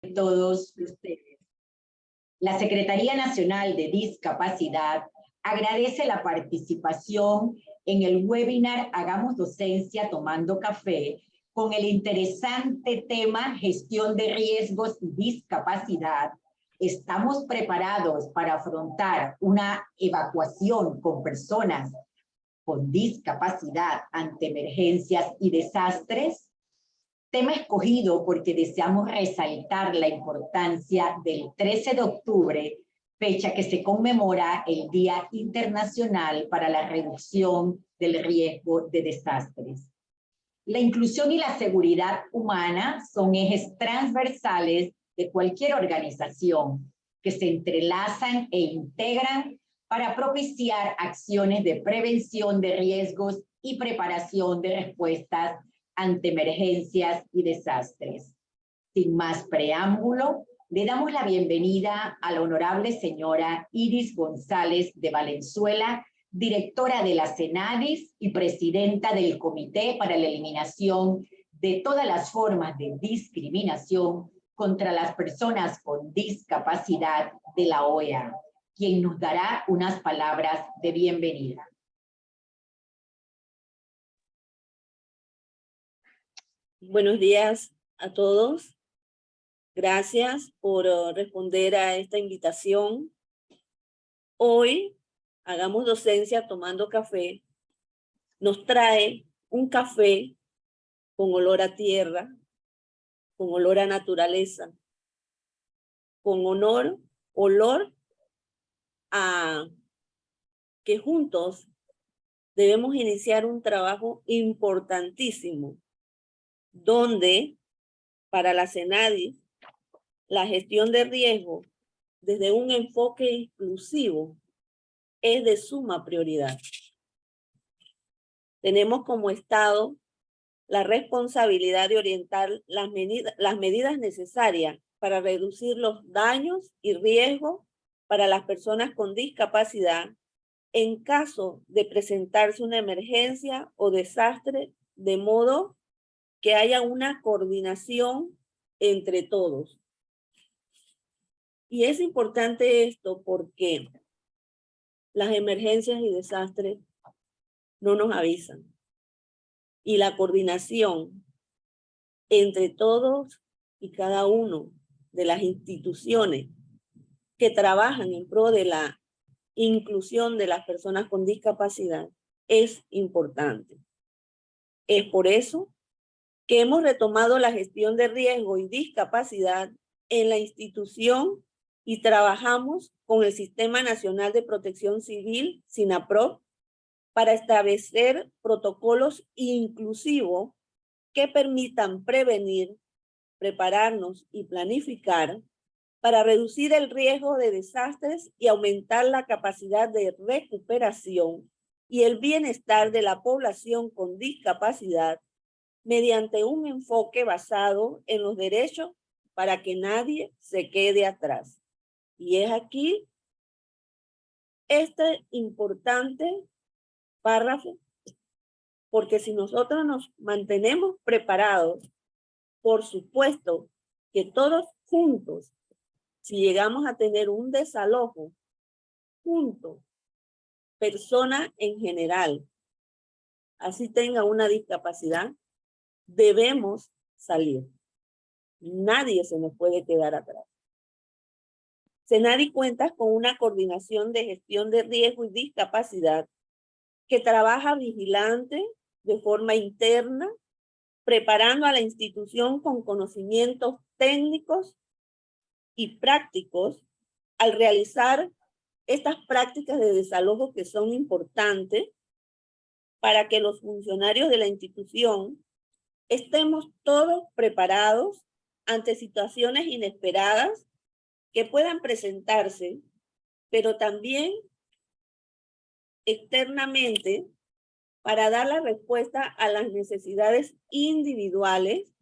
Todos ustedes. La Secretaría Nacional de Discapacidad agradece la participación en el webinar Hagamos Docencia Tomando Café con el interesante tema Gestión de Riesgos y Discapacidad. ¿Estamos preparados para afrontar una evacuación con personas con discapacidad ante emergencias y desastres? Tema escogido porque deseamos resaltar la importancia del 13 de octubre, fecha que se conmemora el Día Internacional para la Reducción del Riesgo de Desastres. La inclusión y la seguridad humana son ejes transversales de cualquier organización que se entrelazan e integran para propiciar acciones de prevención de riesgos y preparación de respuestas ante emergencias y desastres. Sin más preámbulo, le damos la bienvenida a la honorable señora Iris González de Valenzuela, directora de la CENADIS y presidenta del Comité para la Eliminación de todas las formas de discriminación contra las personas con discapacidad de la OEA, quien nos dará unas palabras de bienvenida. Buenos días a todos. Gracias por responder a esta invitación. Hoy, Hagamos Docencia Tomando Café, nos trae un café con olor a tierra, con olor a naturaleza, con olor a que juntos debemos iniciar un trabajo importantísimo, donde para la CENADIS la gestión de riesgo desde un enfoque inclusivo es de suma prioridad. Tenemos como Estado la responsabilidad de orientar las medidas necesarias para reducir los daños y riesgos para las personas con discapacidad en caso de presentarse una emergencia o desastre, de modo que haya una coordinación entre todos. Y es importante esto porque las emergencias y desastres no nos avisan. Y la coordinación entre todos y cada uno de las instituciones que trabajan en pro de la inclusión de las personas con discapacidad es importante. Es por eso que hemos retomado la gestión de riesgo y discapacidad en la institución y trabajamos con el Sistema Nacional de Protección Civil, SINAPROC, para establecer protocolos inclusivos que permitan prevenir, prepararnos y planificar para reducir el riesgo de desastres y aumentar la capacidad de recuperación y el bienestar de la población con discapacidad mediante un enfoque basado en los derechos para que nadie se quede atrás. Y es aquí este importante párrafo, porque si nosotros nos mantenemos preparados, por supuesto que todos juntos, si llegamos a tener un desalojo, juntos, persona en general, así tenga una discapacidad, debemos salir. Nadie se nos puede quedar atrás. CENADIS cuenta con una coordinación de gestión de riesgo y discapacidad que trabaja vigilante de forma interna, preparando a la institución con conocimientos técnicos y prácticos al realizar estas prácticas de desalojo que son importantes para que los funcionarios de la institución estemos todos preparados ante situaciones inesperadas que puedan presentarse, pero también externamente para dar la respuesta a las necesidades individuales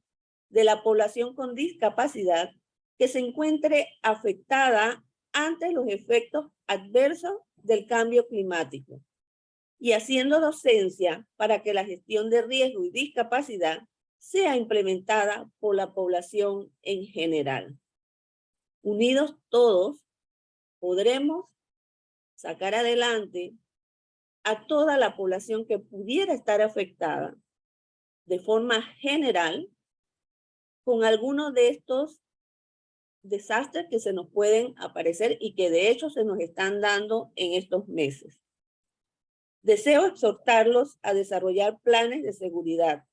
de la población con discapacidad que se encuentre afectada ante los efectos adversos del cambio climático y haciendo docencia para que la gestión de riesgo y discapacidad sea implementada por la población en general. Unidos todos podremos sacar adelante a toda la población que pudiera estar afectada de forma general con algunos de estos desastres que se nos pueden aparecer y que de hecho se nos están dando en estos meses. Deseo exhortarlos a desarrollar planes de seguridad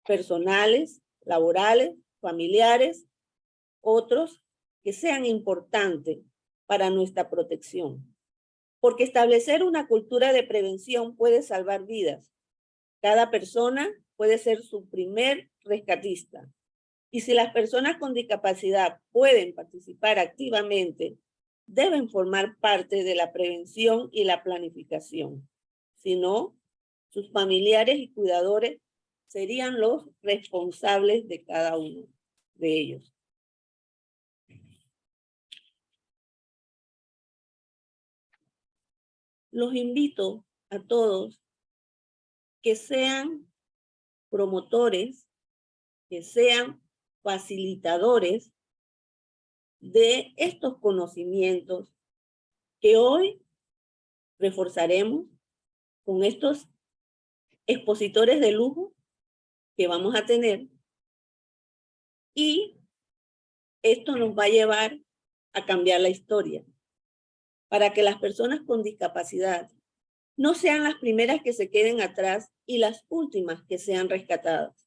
personales, laborales, familiares, otros que sean importantes para nuestra protección. Porque establecer una cultura de prevención puede salvar vidas. Cada persona puede ser su primer rescatista. Y si las personas con discapacidad pueden participar activamente, deben formar parte de la prevención y la planificación. Si no, sus familiares y cuidadores serían los responsables de cada uno de ellos. Los invito a todos que sean promotores, que sean facilitadores de estos conocimientos que hoy reforzaremos con estos expositores de lujo que vamos a tener, y esto nos va a llevar a cambiar la historia para que las personas con discapacidad no sean las primeras que se queden atrás y las últimas que sean rescatadas.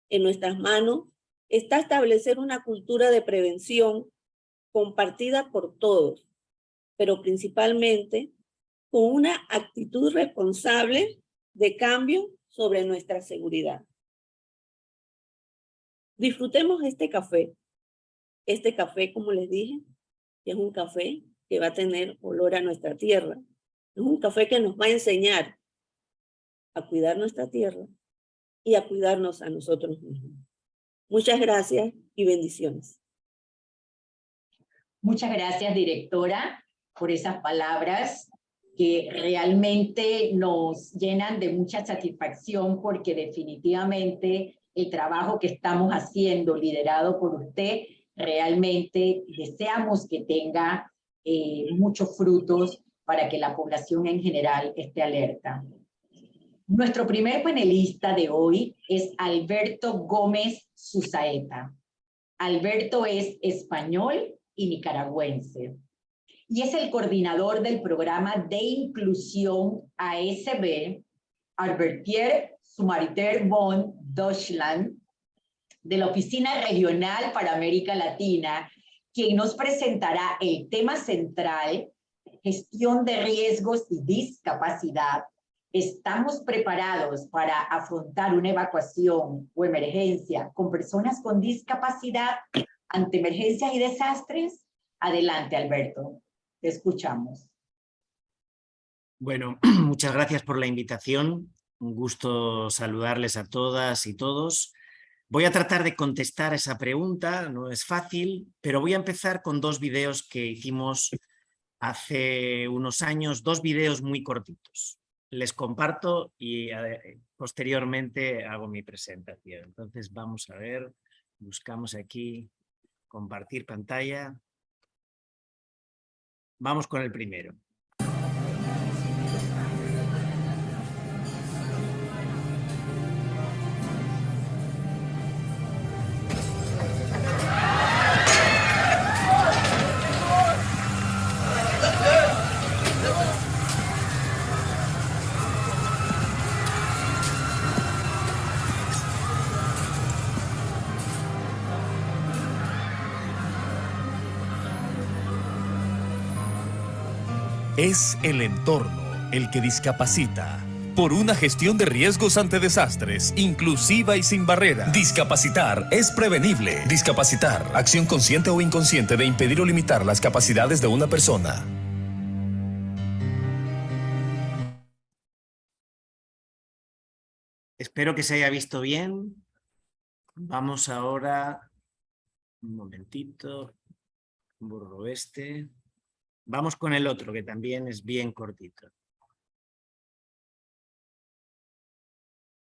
En nuestras manos está establecer una cultura de prevención compartida por todos, pero principalmente con una actitud responsable de cambio sobre nuestra seguridad. Disfrutemos este café. Este café, como les dije, es un café que va a tener olor a nuestra tierra. Es un café que nos va a enseñar a cuidar nuestra tierra y a cuidarnos a nosotros mismos. Muchas gracias y bendiciones. Muchas gracias, directora, por esas palabras que realmente nos llenan de mucha satisfacción, porque definitivamente el trabajo que estamos haciendo, liderado por usted, realmente deseamos que tenga muchos frutos para que la población en general esté alerta. Nuestro primer panelista de hoy es Alberto Gómez Susaeta. Alberto es español y nicaragüense, y es el coordinador del programa de inclusión ASB, Arbeiter Sumariter Bond Deutschland, de la Oficina Regional para América Latina, quien nos presentará el tema central, gestión de riesgos y discapacidad. ¿Estamos preparados para afrontar una evacuación o emergencia con personas con discapacidad ante emergencias y desastres? Adelante, Alberto, te escuchamos. Bueno, muchas gracias por la invitación. Un gusto saludarles a todas y todos. Voy a tratar de contestar esa pregunta, no es fácil, pero voy a empezar con dos videos que hicimos hace unos años, dos videos muy cortitos. Les comparto y posteriormente hago mi presentación. Entonces vamos a ver, buscamos aquí compartir pantalla. Vamos con el primero. Es el entorno el que discapacita. Por una gestión de riesgos ante desastres, inclusiva y sin barreras. Discapacitar es prevenible. Discapacitar, acción consciente o inconsciente de impedir o limitar las capacidades de una persona. Espero que se haya visto bien. Vamos ahora, un momentito, borro este. Vamos con el otro, que también es bien cortito.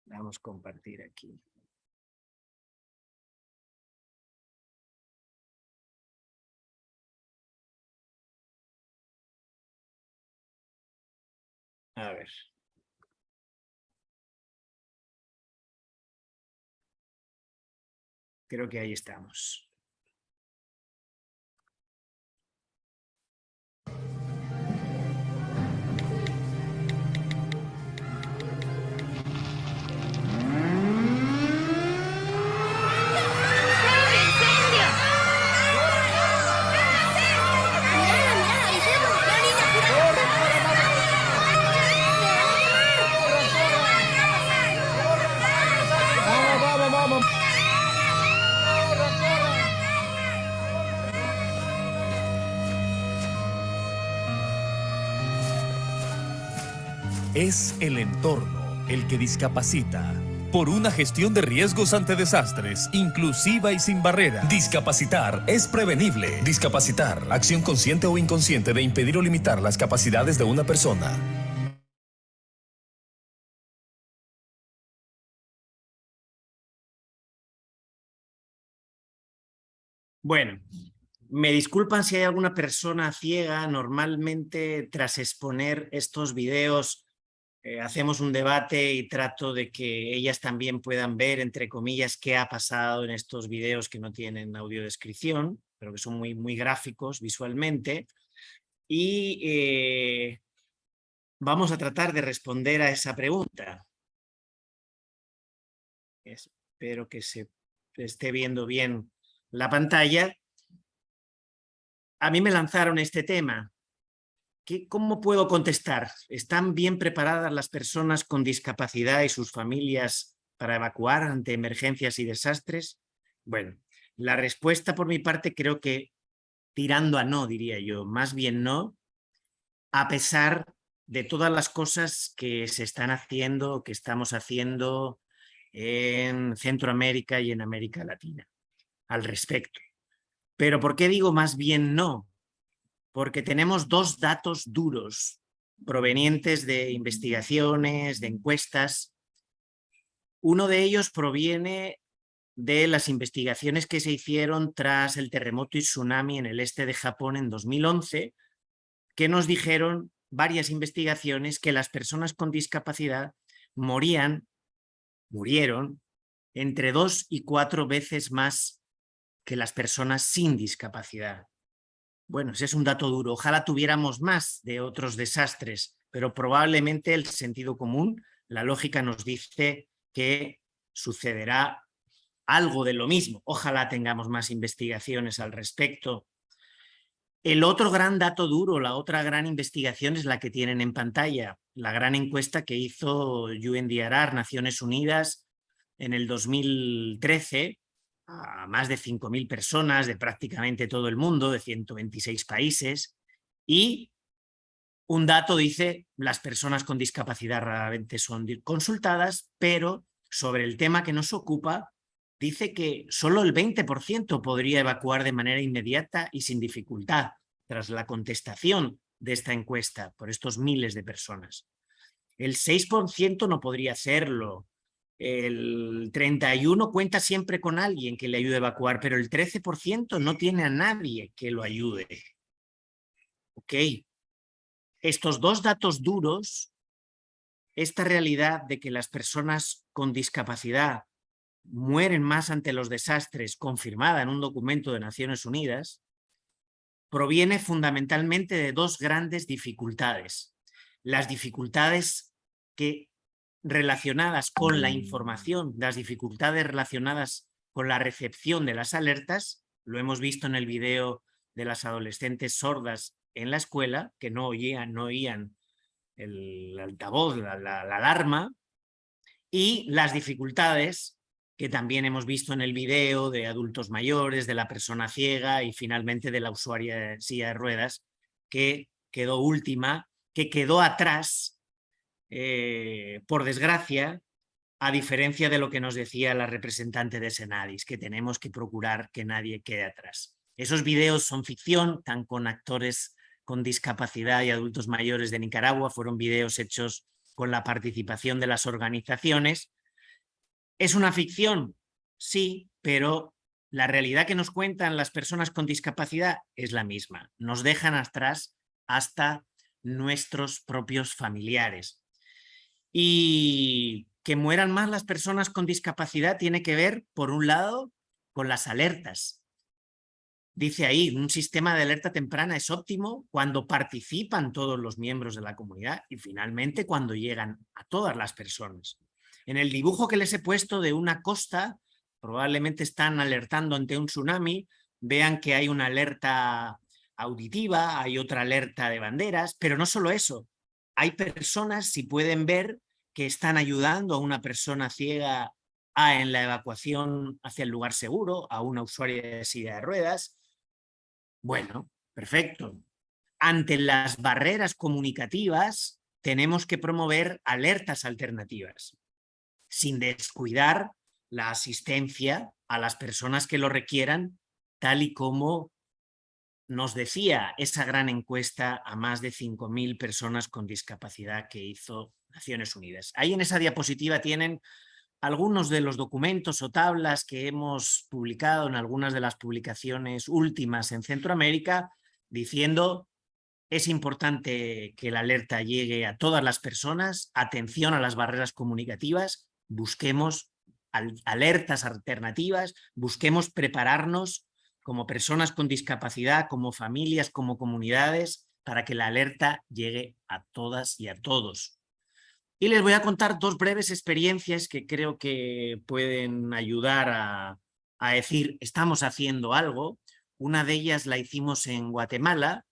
Vamos a compartir aquí. A ver. Creo que ahí estamos. Es el entorno el que discapacita. Por una gestión de riesgos ante desastres, inclusiva y sin barreras. Discapacitar es prevenible. Discapacitar, acción consciente o inconsciente de impedir o limitar las capacidades de una persona. Bueno, me disculpan si hay alguna persona ciega. Normalmente, tras exponer estos videos, hacemos un debate y trato de que ellas también puedan ver, entre comillas, qué ha pasado en estos videos que no tienen audiodescripción, pero que son muy gráficos visualmente. Y vamos a tratar de responder a esa pregunta. Espero que se esté viendo bien la pantalla. A mí me lanzaron este tema. ¿Cómo puedo contestar? ¿Están bien preparadas las personas con discapacidad y sus familias para evacuar ante emergencias y desastres? Bueno, la respuesta por mi parte creo que tirando a no, diría yo, más bien no, a pesar de todas las cosas que se están haciendo, que estamos haciendo en Centroamérica y en América Latina al respecto. Pero ¿por qué digo más bien no? Porque tenemos dos datos duros provenientes de investigaciones, de encuestas. Uno de ellos proviene de las investigaciones que se hicieron tras el terremoto y tsunami en el este de Japón en 2011, que nos dijeron varias investigaciones que las personas con discapacidad murieron entre 2 y 4 veces más que las personas sin discapacidad. Bueno, ese es un dato duro. Ojalá tuviéramos más de otros desastres, pero probablemente el sentido común, la lógica nos dice que sucederá algo de lo mismo. Ojalá tengamos más investigaciones al respecto. El otro gran dato duro, la otra gran investigación es la que tienen en pantalla, la gran encuesta que hizo UNDRR, Naciones Unidas, en el 2013, a más de 5.000 personas de prácticamente todo el mundo, de 126 países, y un dato dice, las personas con discapacidad raramente son consultadas, pero sobre el tema que nos ocupa, dice que solo el 20% podría evacuar de manera inmediata y sin dificultad, tras la contestación de esta encuesta por estos miles de personas. El 6% no podría hacerlo. El 31% cuenta siempre con alguien que le ayude a evacuar, pero el 13% no tiene a nadie que lo ayude. Ok. Estos dos datos duros, esta realidad de que las personas con discapacidad mueren más ante los desastres, confirmada en un documento de Naciones Unidas, proviene fundamentalmente de dos grandes dificultades. Las dificultades relacionadas con la información, las dificultades relacionadas con la recepción de las alertas, lo hemos visto en el video de las adolescentes sordas en la escuela, que no oían el altavoz, la alarma, y las dificultades que también hemos visto en el video de adultos mayores, de la persona ciega y finalmente de la usuaria de silla de ruedas, que quedó última, que quedó atrás, por desgracia, a diferencia de lo que nos decía la representante de Senadis, que tenemos que procurar que nadie quede atrás. Esos videos son ficción, están con actores con discapacidad y adultos mayores de Nicaragua, fueron videos hechos con la participación de las organizaciones. ¿Es una ficción? Sí, pero la realidad que nos cuentan las personas con discapacidad es la misma. Nos dejan atrás hasta nuestros propios familiares. Y que mueran más las personas con discapacidad tiene que ver, por un lado, con las alertas. Dice ahí, un sistema de alerta temprana es óptimo cuando participan todos los miembros de la comunidad y finalmente cuando llegan a todas las personas. En el dibujo que les he puesto de una costa, probablemente están alertando ante un tsunami, vean que hay una alerta auditiva, hay otra alerta de banderas, pero no solo eso, hay personas, si pueden ver, que están ayudando a una persona ciega en la evacuación hacia el lugar seguro, a una usuaria de silla de ruedas. Bueno, perfecto. Ante las barreras comunicativas tenemos que promover alertas alternativas, sin descuidar la asistencia a las personas que lo requieran, tal y como nos decía esa gran encuesta a más de 5.000 personas con discapacidad que hizo Naciones Unidas. Ahí en esa diapositiva tienen algunos de los documentos o tablas que hemos publicado en algunas de las publicaciones últimas en Centroamérica, diciendo es importante que la alerta llegue a todas las personas, atención a las barreras comunicativas, busquemos alertas alternativas, busquemos prepararnos como personas con discapacidad, como familias, como comunidades, para que la alerta llegue a todas y a todos. Y les voy a contar dos breves experiencias que creo que pueden ayudar a decir, estamos haciendo algo. Una de ellas la hicimos en Guatemala.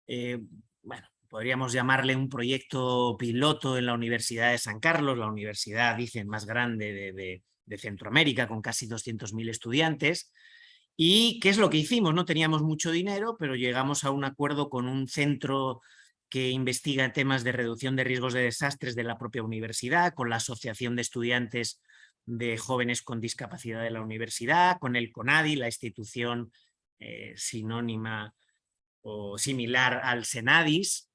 Bueno, podríamos llamarle un proyecto piloto en la Universidad de San Carlos, la universidad, dicen, más grande de Centroamérica, con casi 200.000 estudiantes. ¿Y qué es lo que hicimos? No teníamos mucho dinero, pero llegamos a un acuerdo con un centro que investiga temas de reducción de riesgos de desastres de la propia universidad, con la Asociación de Estudiantes de Jóvenes con Discapacidad de la universidad, con el CONADI, la institución sinónima o similar al Senadis.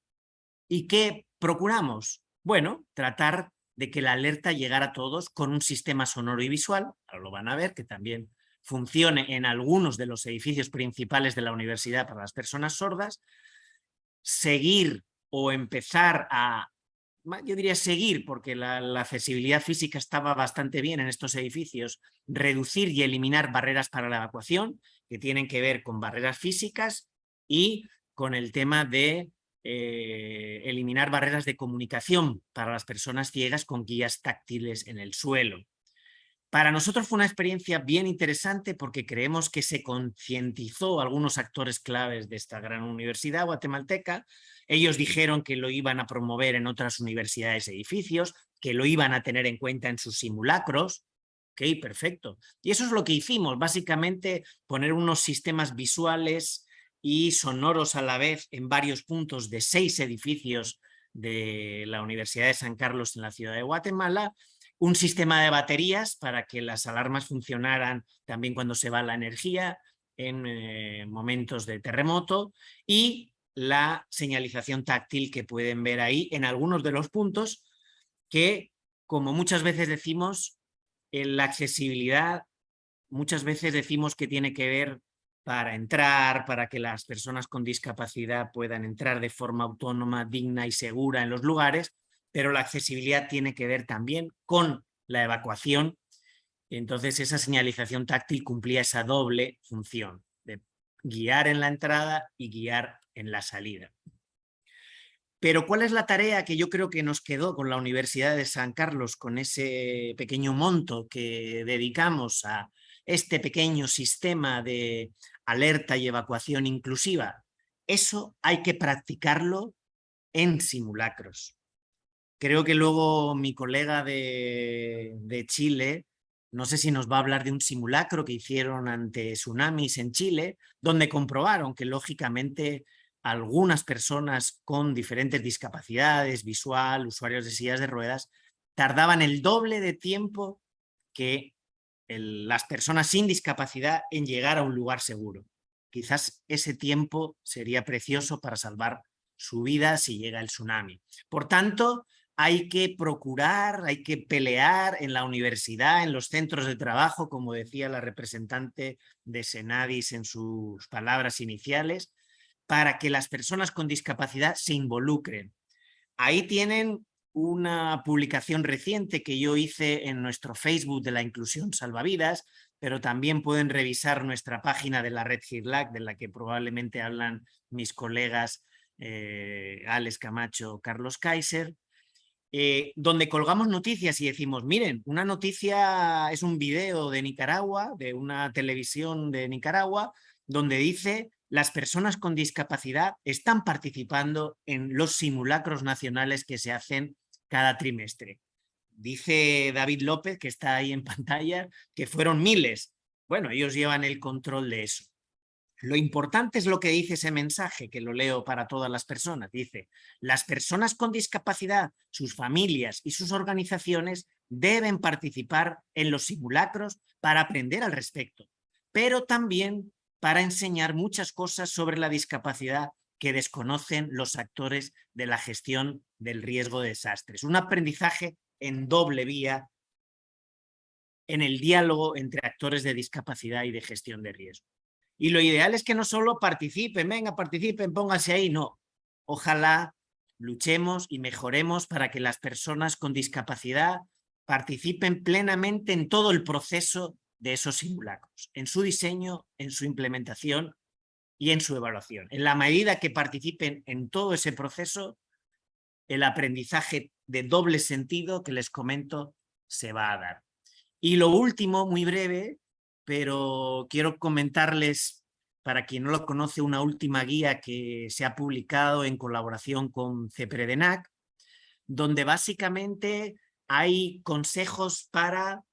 ¿Y qué procuramos? Bueno, tratar de que la alerta llegara a todos con un sistema sonoro y visual, ahora lo van a ver, que también funcione en algunos de los edificios principales de la universidad para las personas sordas, seguir o empezar yo diría seguir, porque la accesibilidad física estaba bastante bien en estos edificios, reducir y eliminar barreras para la evacuación, que tienen que ver con barreras físicas y con el tema de eliminar barreras de comunicación para las personas ciegas con guías táctiles en el suelo. Para nosotros fue una experiencia bien interesante porque creemos que se concientizó a algunos actores claves de esta gran universidad guatemalteca. Ellos dijeron que lo iban a promover en otras universidades e edificios, que lo iban a tener en cuenta en sus simulacros. Ok, perfecto. Y eso es lo que hicimos, básicamente poner unos sistemas visuales y sonoros a la vez en varios puntos de 6 edificios de la Universidad de San Carlos en la ciudad de Guatemala, un sistema de baterías para que las alarmas funcionaran también cuando se va la energía en momentos de terremoto y la señalización táctil que pueden ver ahí en algunos de los puntos que, como muchas veces decimos, en la accesibilidad, muchas veces decimos que tiene que ver para entrar, para que las personas con discapacidad puedan entrar de forma autónoma, digna y segura en los lugares, pero la accesibilidad tiene que ver también con la evacuación. Entonces esa señalización táctil cumplía esa doble función de guiar en la entrada y guiar en la salida. Pero ¿cuál es la tarea que yo creo que nos quedó con la Universidad de San Carlos, con ese pequeño monto que dedicamos a este pequeño sistema de alerta y evacuación inclusiva? Eso hay que practicarlo en simulacros. Creo que luego mi colega de Chile, no sé si nos va a hablar de un simulacro que hicieron ante tsunamis en Chile, donde comprobaron que lógicamente algunas personas con diferentes discapacidades, visual, usuarios de sillas de ruedas, tardaban el doble de tiempo que las personas sin discapacidad en llegar a un lugar seguro. Quizás ese tiempo sería precioso para salvar su vida si llega el tsunami. Por tanto, hay que procurar, hay que pelear en la universidad, en los centros de trabajo, como decía la representante de Senadis en sus palabras iniciales, para que las personas con discapacidad se involucren. Ahí tienen una publicación reciente que yo hice en nuestro Facebook de la Inclusión Salvavidas, pero también pueden revisar nuestra página de la red GIRLAC, de la que probablemente hablan mis colegas Alex Camacho, Carlos Kaiser, donde colgamos noticias y decimos, miren, una noticia es un video de Nicaragua, de una televisión de Nicaragua, donde dice las personas con discapacidad están participando en los simulacros nacionales que se hacen cada trimestre. Dice David López, que está ahí en pantalla, que fueron miles. Bueno, ellos llevan el control de eso. Lo importante es lo que dice ese mensaje, que lo leo para todas las personas. Dice, las personas con discapacidad, sus familias y sus organizaciones deben participar en los simulacros para aprender al respecto, pero también para enseñar muchas cosas sobre la discapacidad que desconocen los actores de la gestión del riesgo de desastres. Un aprendizaje en doble vía en el diálogo entre actores de discapacidad y de gestión de riesgo. Y lo ideal es que no solo participen, venga, participen, pónganse ahí, no. Ojalá luchemos y mejoremos para que las personas con discapacidad participen plenamente en todo el proceso de esos simulacros, en su diseño, en su implementación y en su evaluación. En la medida que participen en todo ese proceso, el aprendizaje de doble sentido que les comento se va a dar. Y lo último, muy breve, pero quiero comentarles, para quien no lo conoce, una última guía que se ha publicado en colaboración con CEPREDENAC, donde básicamente hay consejos para,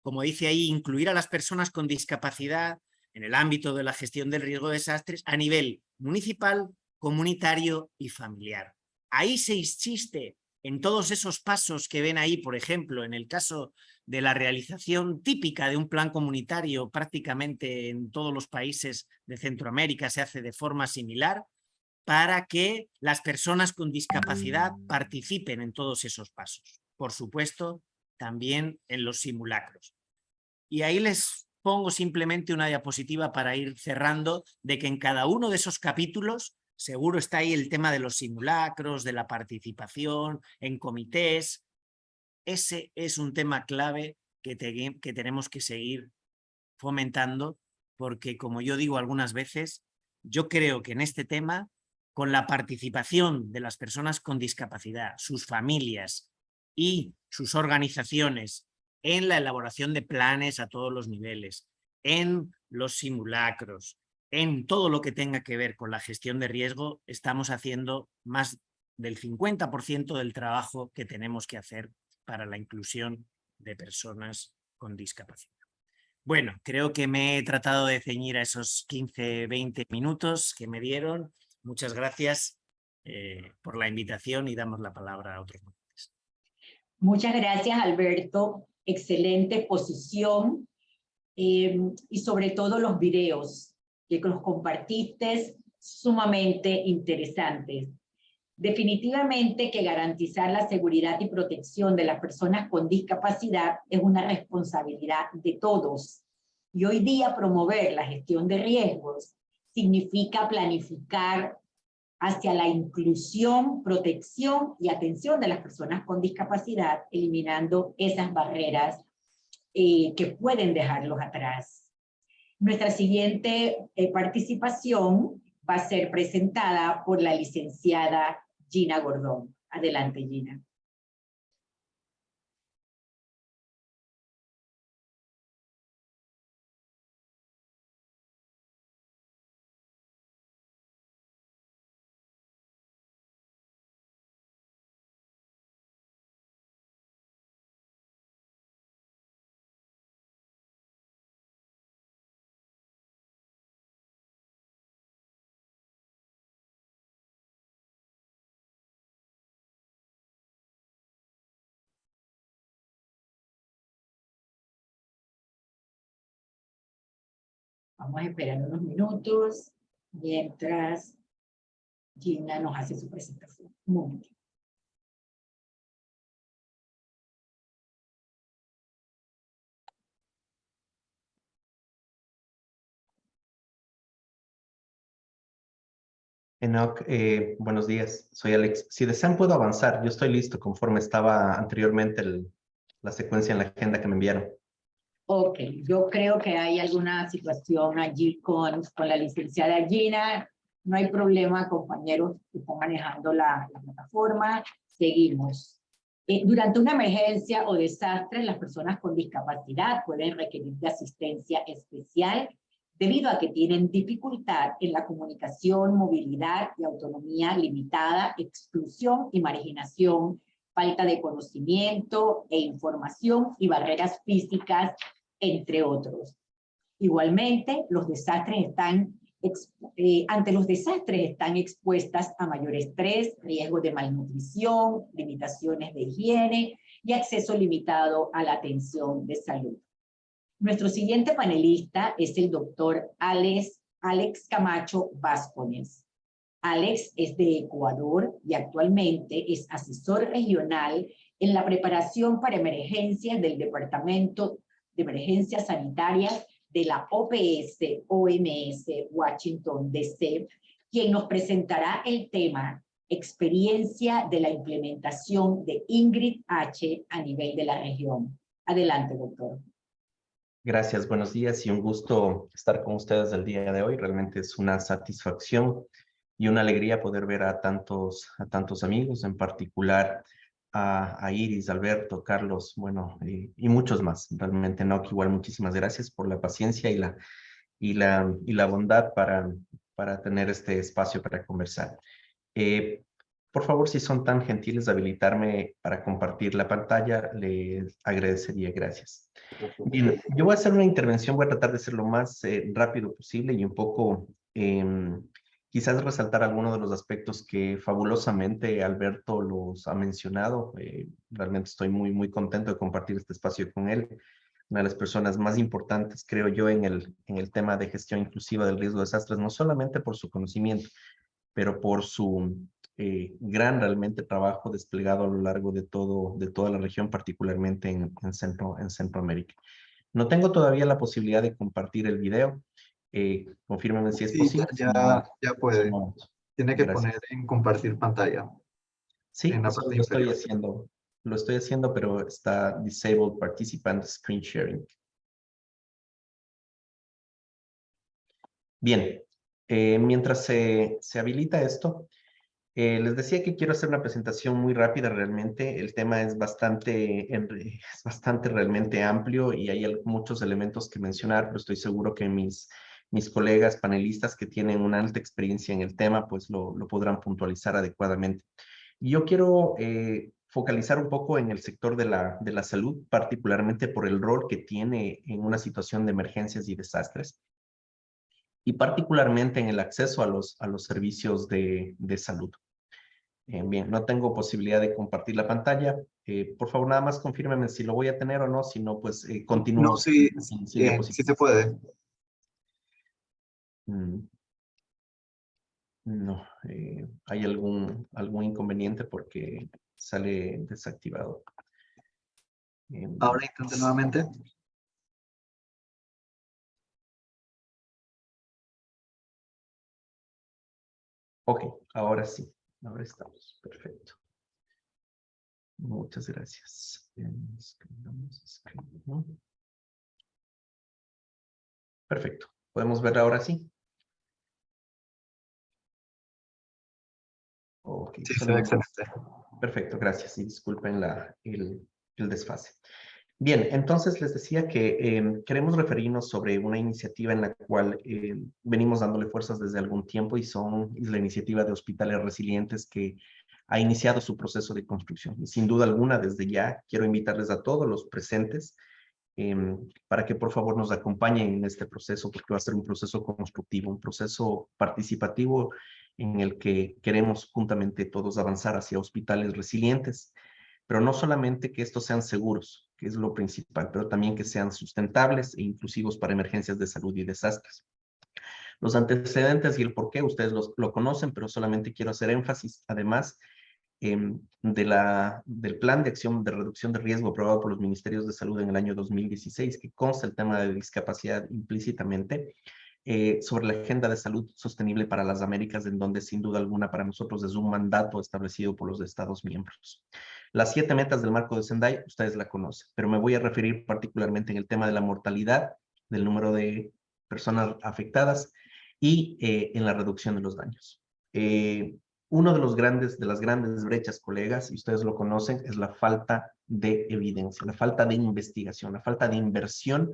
como dice ahí, incluir a las personas con discapacidad en el ámbito de la gestión del riesgo de desastres a nivel municipal, comunitario y familiar. Ahí se insiste en todos esos pasos que ven ahí, por ejemplo, en el caso de la realización típica de un plan comunitario, prácticamente en todos los países de Centroamérica se hace de forma similar, para que las personas con discapacidad participen en todos esos pasos. Por supuesto, también en los simulacros. Y ahí les pongo simplemente una diapositiva para ir cerrando, de que en cada uno de esos capítulos seguro está ahí el tema de los simulacros, de la participación en comités. Ese es un tema clave que tenemos que seguir fomentando, porque como yo digo algunas veces, yo creo que en este tema, con la participación de las personas con discapacidad, sus familias y sus organizaciones en la elaboración de planes a todos los niveles, en los simulacros, en todo lo que tenga que ver con la gestión de riesgo, estamos haciendo más del 50% del trabajo que tenemos que hacer para la inclusión de personas con discapacidad. Bueno, creo que me he tratado de ceñir a esos 15-20 minutos que me dieron. Muchas gracias por la invitación y damos la palabra a otros ponentes. Muchas gracias, Alberto. Excelente exposición y sobre todo los videos que los compartiste, sumamente interesantes. Definitivamente que garantizar la seguridad y protección de las personas con discapacidad es una responsabilidad de todos. Y hoy día promover la gestión de riesgos significa planificar hacia la inclusión, protección y atención de las personas con discapacidad, eliminando esas barreras que pueden dejarlos atrás. Nuestra siguiente participación va a ser presentada por la licenciada Gina Gordón. Adelante, Gina. Vamos a esperar unos minutos mientras Gina nos hace su presentación. Un momento. Enoch, buenos días, soy Alex. Si desean puedo avanzar, yo estoy listo conforme estaba anteriormente la secuencia en la agenda que me enviaron. Ok, yo creo que hay alguna situación allí con la licenciada Gina. No hay problema, compañeros que están manejando la plataforma. Seguimos. Durante una emergencia o desastre, las personas con discapacidad pueden requerir de asistencia especial debido a que tienen dificultad en la comunicación, movilidad y autonomía limitada, exclusión y marginación, falta de conocimiento e información y barreras físicas, entre otros. Igualmente, ante los desastres están expuestas a mayor estrés, riesgo de malnutrición, limitaciones de higiene y acceso limitado a la atención de salud. Nuestro siguiente panelista es el doctor Alex Camacho Vázquez. Alex es de Ecuador y actualmente es asesor regional en la preparación para emergencias del Departamento de Emergencias Sanitarias de la OPS-OMS Washington, D.C., quien nos presentará el tema experiencia de la implementación de Ingrid H. a nivel de la región. Adelante, doctor. Gracias, buenos días y un gusto estar con ustedes el día de hoy. Realmente es una satisfacción y una alegría poder ver a tantos amigos, en particular a Iris, Alberto, Carlos, bueno, y muchos más. Realmente, no, que igual muchísimas gracias por la paciencia y la bondad para tener este espacio para conversar. Por favor, si son tan gentiles de habilitarme para compartir la pantalla, les agradecería, gracias. Bien, yo voy a hacer una intervención, voy a tratar de ser lo más rápido posible y un poco quizás resaltar algunos de los aspectos que fabulosamente Alberto los ha mencionado. Realmente estoy muy contento de compartir este espacio con él. Una de las personas más importantes, creo yo, en el tema de gestión inclusiva del riesgo de desastres, no solamente por su conocimiento, pero por su gran realmente trabajo desplegado a lo largo de toda la región, particularmente en Centroamérica. No tengo todavía la posibilidad de compartir el video. Confírmenme si es posible. Ya puede. No, Tiene que gracias. poner en compartir pantalla. Sí, En la eso parte lo estoy inferior. haciendo. Lo estoy haciendo, pero está Disabled Participant Screen Sharing. Bien, mientras se habilita esto, les decía que quiero hacer una presentación muy rápida realmente. El tema es bastante realmente amplio y hay muchos elementos que mencionar, pero estoy seguro que mis colegas panelistas que tienen una alta experiencia en el tema, pues lo podrán puntualizar adecuadamente. Yo quiero focalizar un poco en el sector de la salud, particularmente por el rol que tiene en una situación de emergencias y desastres, y particularmente en el acceso a los servicios de salud. Bien, no tengo posibilidad de compartir la pantalla. Por favor, nada más confírmenme si lo voy a tener o no, si no, pues continúo No, sí, sin sí diapositivas. se puede. No, hay algún inconveniente porque sale desactivado. Ahora intente nuevamente. Ok, ahora sí, ahora estamos, perfecto. Muchas gracias. Perfecto, podemos ver ahora sí. Ok, Sí, se ve excelente. Perfecto, gracias y disculpen el desfase. Bien, entonces les decía que queremos referirnos sobre una iniciativa en la cual venimos dándole fuerzas desde algún tiempo y es la iniciativa de Hospitales Resilientes que ha iniciado su proceso de construcción. Y sin duda alguna, desde ya quiero invitarles a todos los presentes para que por favor nos acompañen en este proceso, porque va a ser un proceso constructivo, un proceso participativo en el que queremos juntamente todos avanzar hacia hospitales resilientes, pero no solamente que estos sean seguros, que es lo principal, pero también que sean sustentables e inclusivos para emergencias de salud y desastres. Los antecedentes y el por qué ustedes lo conocen, pero solamente quiero hacer énfasis, además, del plan de acción de reducción de riesgo aprobado por los ministerios de salud en el año 2016, que consta el tema de discapacidad implícitamente. sobre la agenda de salud sostenible para las Américas, en donde sin duda alguna para nosotros es un mandato establecido por los Estados miembros. Las 7 metas del marco de Sendai, ustedes la conocen, pero me voy a referir particularmente en el tema de la mortalidad, del número de personas afectadas y en la reducción de los daños. Uno de las grandes brechas, colegas, y ustedes lo conocen, es la falta de evidencia, la falta de investigación, la falta de inversión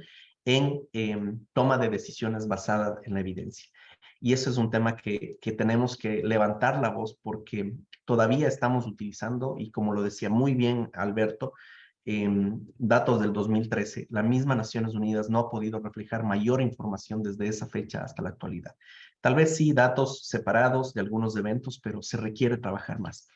en toma de decisiones basadas en la evidencia. Y eso es un tema que tenemos que levantar la voz porque todavía estamos utilizando, y como lo decía muy bien Alberto, datos del 2013, la misma Naciones Unidas no ha podido reflejar mayor información desde esa fecha hasta la actualidad. Tal vez sí datos separados de algunos eventos, pero se requiere trabajar más.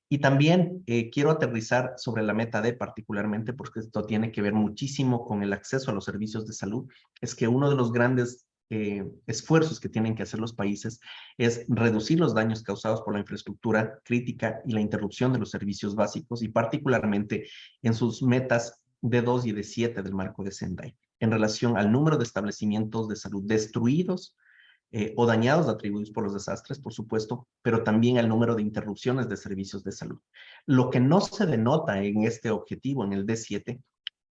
Y también quiero aterrizar sobre la meta D particularmente, porque esto tiene que ver muchísimo con el acceso a los servicios de salud. Es que uno de los grandes esfuerzos que tienen que hacer los países es reducir los daños causados por la infraestructura crítica y la interrupción de los servicios básicos, y particularmente en sus metas D2 y D7 del marco de Sendai, en relación al número de establecimientos de salud destruidos o dañados atribuidos por los desastres, por supuesto, pero también al número de interrupciones de servicios de salud. Lo que no se denota en este objetivo, en el D7,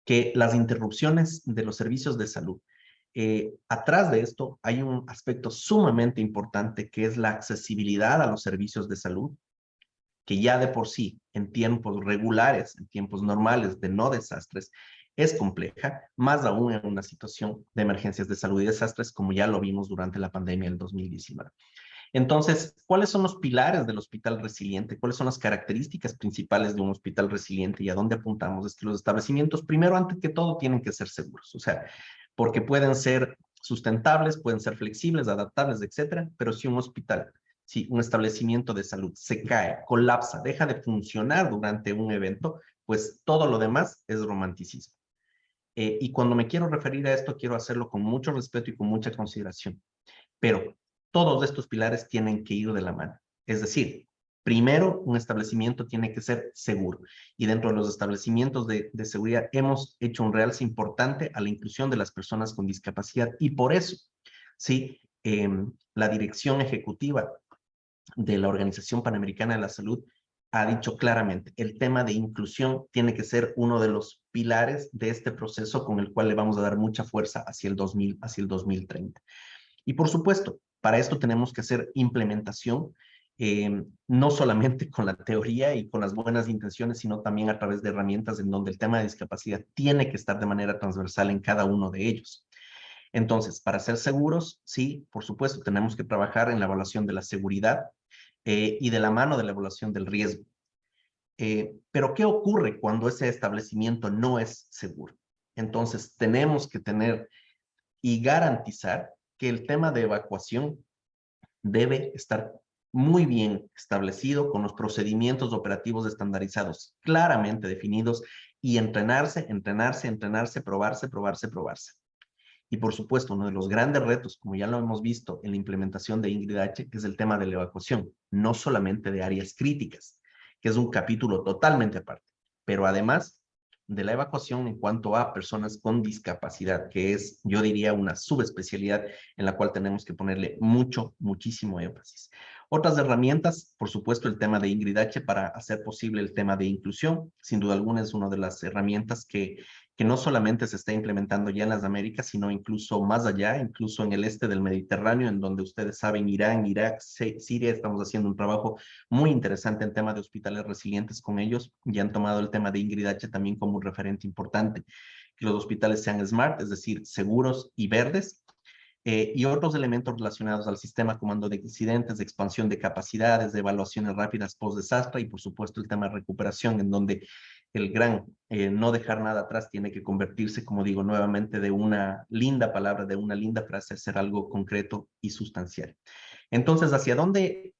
que las interrupciones de los servicios de salud, atrás de esto hay un aspecto sumamente importante que es la accesibilidad a los servicios de salud, que ya de por sí en tiempos regulares, en tiempos normales de no desastres, es compleja, más aún en una situación de emergencias de salud y desastres, como ya lo vimos durante la pandemia del 2019. Entonces, ¿cuáles son los pilares del hospital resiliente? ¿Cuáles son las características principales de un hospital resiliente y a dónde apuntamos? Es que los establecimientos, primero, antes que todo, tienen que ser seguros, o sea, porque pueden ser sustentables, pueden ser flexibles, adaptables, etcétera, pero si un hospital, si un establecimiento de salud se cae, colapsa, deja de funcionar durante un evento, pues todo lo demás es romanticismo. Y cuando me quiero referir a esto, quiero hacerlo con mucho respeto y con mucha consideración. Pero todos estos pilares tienen que ir de la mano. Es decir, primero, un establecimiento tiene que ser seguro. Y dentro de los establecimientos de seguridad hemos hecho un realce importante a la inclusión de las personas con discapacidad. Y por eso, sí, la dirección ejecutiva de la Organización Panamericana de la Salud ha dicho claramente, el tema de inclusión tiene que ser uno de los pilares de este proceso con el cual le vamos a dar mucha fuerza hacia el 2030. Y por supuesto, para esto tenemos que hacer implementación, no solamente con la teoría y con las buenas intenciones, sino también a través de herramientas en donde el tema de discapacidad tiene que estar de manera transversal en cada uno de ellos. Entonces, para ser seguros, sí, por supuesto, tenemos que trabajar en la evaluación de la seguridad y de la mano de la evaluación del riesgo. Pero, ¿qué ocurre cuando ese establecimiento no es seguro? Entonces, tenemos que tener y garantizar que el tema de evacuación debe estar muy bien establecido, con los procedimientos operativos estandarizados, claramente definidos, y entrenarse, probarse. Y por supuesto, uno de los grandes retos, como ya lo hemos visto en la implementación de Ingrid H., es el tema de la evacuación, no solamente de áreas críticas, que es un capítulo totalmente aparte, pero además de la evacuación en cuanto a personas con discapacidad, que es, yo diría, una subespecialidad en la cual tenemos que ponerle muchísimo énfasis. Otras herramientas, por supuesto, el tema de Ingrid H. para hacer posible el tema de inclusión. Sin duda alguna es una de las herramientas que no solamente se está implementando ya en las Américas, sino incluso más allá, incluso en el este del Mediterráneo, en donde ustedes saben, Irán, Irak, Siria, estamos haciendo un trabajo muy interesante en tema de hospitales resilientes con ellos, y han tomado el tema de Ingrid H. también como un referente importante, que los hospitales sean smart, es decir, seguros y verdes, y otros elementos relacionados al sistema comando de incidentes, de expansión de capacidades, de evaluaciones rápidas post-desastre, y por supuesto el tema de recuperación, en donde el gran no dejar nada atrás tiene que convertirse, como digo nuevamente, de una linda palabra, de una linda frase, a ser algo concreto y sustancial. Entonces, ¿hacia dónde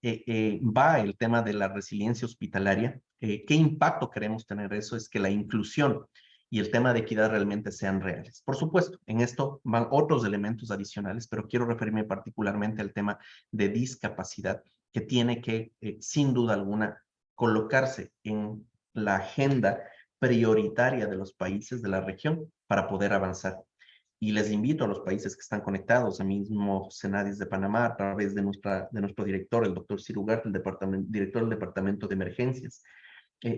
va el tema de la resiliencia hospitalaria? ¿Qué impacto queremos tener? Eso es que la inclusión y el tema de equidad realmente sean reales. Por supuesto, en esto van otros elementos adicionales, pero quiero referirme particularmente al tema de discapacidad, que tiene que, sin duda alguna, colocarse en la agenda prioritaria de los países de la región para poder avanzar. Y les invito a los países que están conectados, a mismo Senadis de Panamá, a través de nuestro director, el doctor Ciro Ugarte, director del Departamento de Emergencias.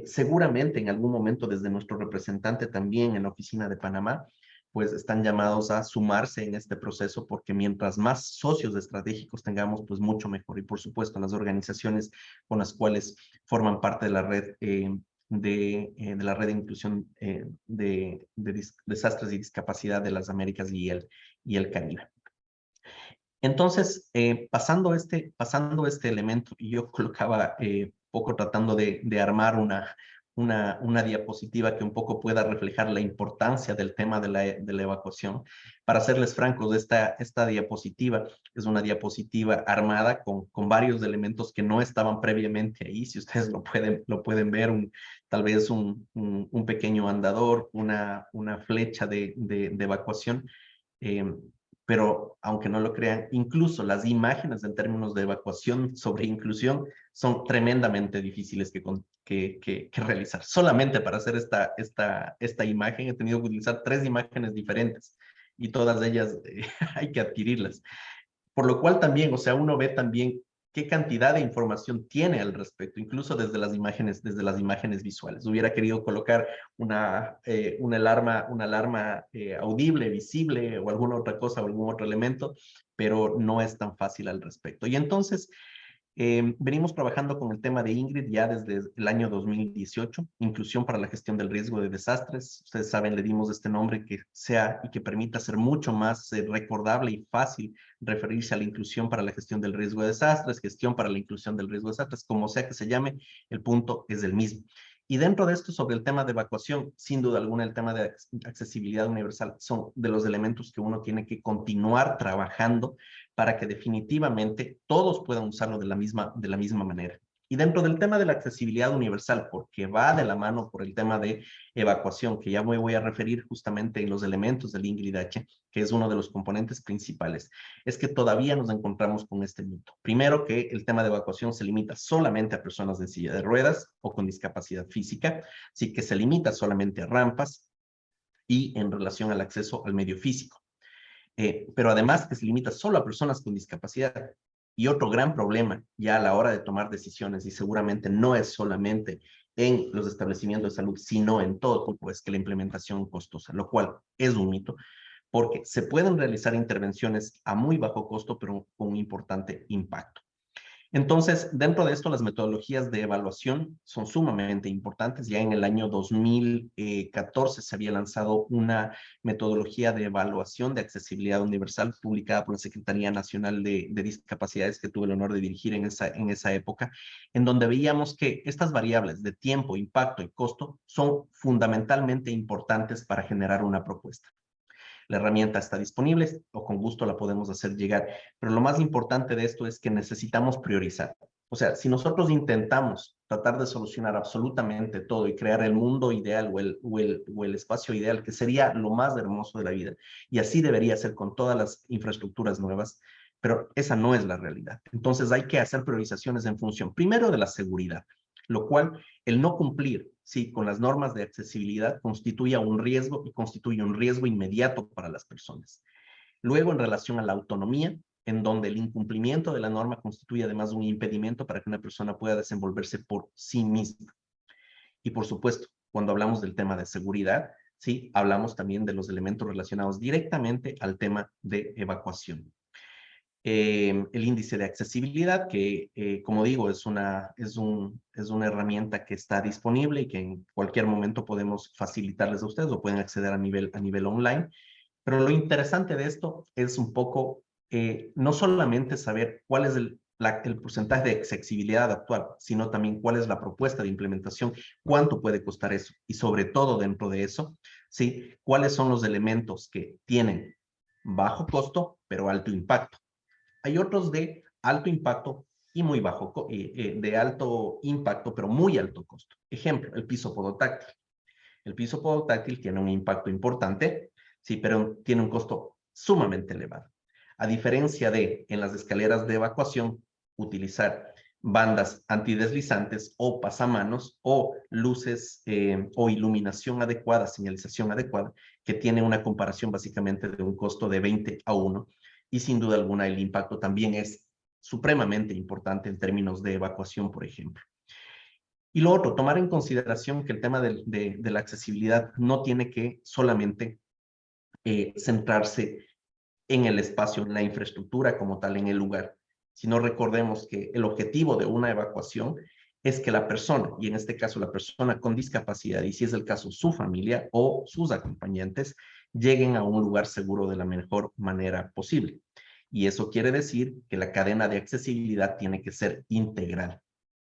Seguramente en algún momento desde nuestro representante también en la oficina de Panamá, pues están llamados a sumarse en este proceso, porque mientras más socios estratégicos tengamos, pues mucho mejor. Y por supuesto, las organizaciones con las cuales forman parte de la red de la red de inclusión de desastres y discapacidad de las Américas y el Caribe. Entonces, pasando este elemento, y yo colocaba poco tratando de armar una diapositiva que un poco pueda reflejar la importancia del tema de la evacuación. Para serles francos, esta diapositiva es una diapositiva armada con varios elementos que no estaban previamente ahí. Si ustedes lo pueden ver, tal vez un pequeño andador, una flecha de evacuación. Pero aunque no lo crean, incluso las imágenes en términos de evacuación sobre inclusión son tremendamente difíciles que realizar. Solamente para hacer esta imagen he tenido que utilizar 3 imágenes diferentes y todas ellas hay que adquirirlas. Por lo cual también, o sea, uno ve también qué cantidad de información tiene al respecto, incluso desde las imágenes visuales. Hubiera querido colocar una alarma audible, visible o alguna otra cosa o algún otro elemento, pero no es tan fácil al respecto. Y entonces, venimos trabajando con el tema de Ingrid ya desde el año 2018, inclusión para la gestión del riesgo de desastres. Ustedes saben, le dimos este nombre que sea y que permita ser mucho más recordable y fácil referirse a la inclusión para la gestión del riesgo de desastres, gestión para la inclusión del riesgo de desastres, como sea que se llame, el punto es el mismo. Y dentro de esto, sobre el tema de evacuación, sin duda alguna, el tema de accesibilidad universal son de los elementos que uno tiene que continuar trabajando para que definitivamente todos puedan usarlo de la misma manera. Y dentro del tema de la accesibilidad universal, porque va de la mano por el tema de evacuación, que ya me voy a referir justamente en los elementos del INGRID-H, que es uno de los componentes principales, es que todavía nos encontramos con este mito. Primero, que el tema de evacuación se limita solamente a personas en silla de ruedas o con discapacidad física, sí que se limita solamente a rampas y en relación al acceso al medio físico. Pero además que se limita solo a personas con discapacidad. Y otro gran problema ya a la hora de tomar decisiones, y seguramente no es solamente en los establecimientos de salud, sino en todo, pues que la implementación es costosa, lo cual es un mito, porque se pueden realizar intervenciones a muy bajo costo, pero con un importante impacto. Entonces, dentro de esto, las metodologías de evaluación son sumamente importantes. Ya en el año 2014 se había lanzado una metodología de evaluación de accesibilidad universal publicada por la Secretaría Nacional de Discapacidades, que tuve el honor de dirigir en esa época, en donde veíamos que estas variables de tiempo, impacto y costo son fundamentalmente importantes para generar una propuesta. La herramienta está disponible o con gusto la podemos hacer llegar. Pero lo más importante de esto es que necesitamos priorizar. O sea, si nosotros intentamos tratar de solucionar absolutamente todo y crear el mundo ideal o el espacio ideal, que sería lo más hermoso de la vida, y así debería ser con todas las infraestructuras nuevas, pero esa no es la realidad. Entonces hay que hacer priorizaciones en función, primero, de la seguridad, lo cual el no cumplir con las normas de accesibilidad constituye un riesgo y constituye un riesgo inmediato para las personas. Luego, en relación a la autonomía, en donde el incumplimiento de la norma constituye además un impedimento para que una persona pueda desenvolverse por sí misma. Y por supuesto, cuando hablamos del tema de seguridad, sí, hablamos también de los elementos relacionados directamente al tema de evacuación. El índice de accesibilidad, que como digo, es una herramienta que está disponible y que en cualquier momento podemos facilitarles a ustedes o pueden acceder a nivel online. Pero lo interesante de esto es un poco no solamente saber cuál es el porcentaje de accesibilidad actual, sino también cuál es la propuesta de implementación, cuánto puede costar eso y sobre todo dentro de eso, ¿sí? Cuáles son los elementos que tienen bajo costo pero alto impacto. Hay otros de alto impacto y muy bajo, de alto impacto, pero muy alto costo. Ejemplo, el piso podotáctil. El piso podotáctil tiene un impacto importante, sí, pero tiene un costo sumamente elevado. A diferencia de, en las escaleras de evacuación, utilizar bandas antideslizantes o pasamanos o luces o iluminación adecuada, señalización adecuada, que tiene una comparación básicamente de un costo de 20:1 y sin duda alguna el impacto también es supremamente importante en términos de evacuación, por ejemplo. Y lo otro, tomar en consideración que el tema de la accesibilidad no tiene que solamente centrarse en el espacio, en la infraestructura como tal, en el lugar, sino recordemos que el objetivo de una evacuación es que la persona, y en este caso la persona con discapacidad, y si es el caso su familia o sus acompañantes, lleguen a un lugar seguro de la mejor manera posible. Y eso quiere decir que la cadena de accesibilidad tiene que ser integral.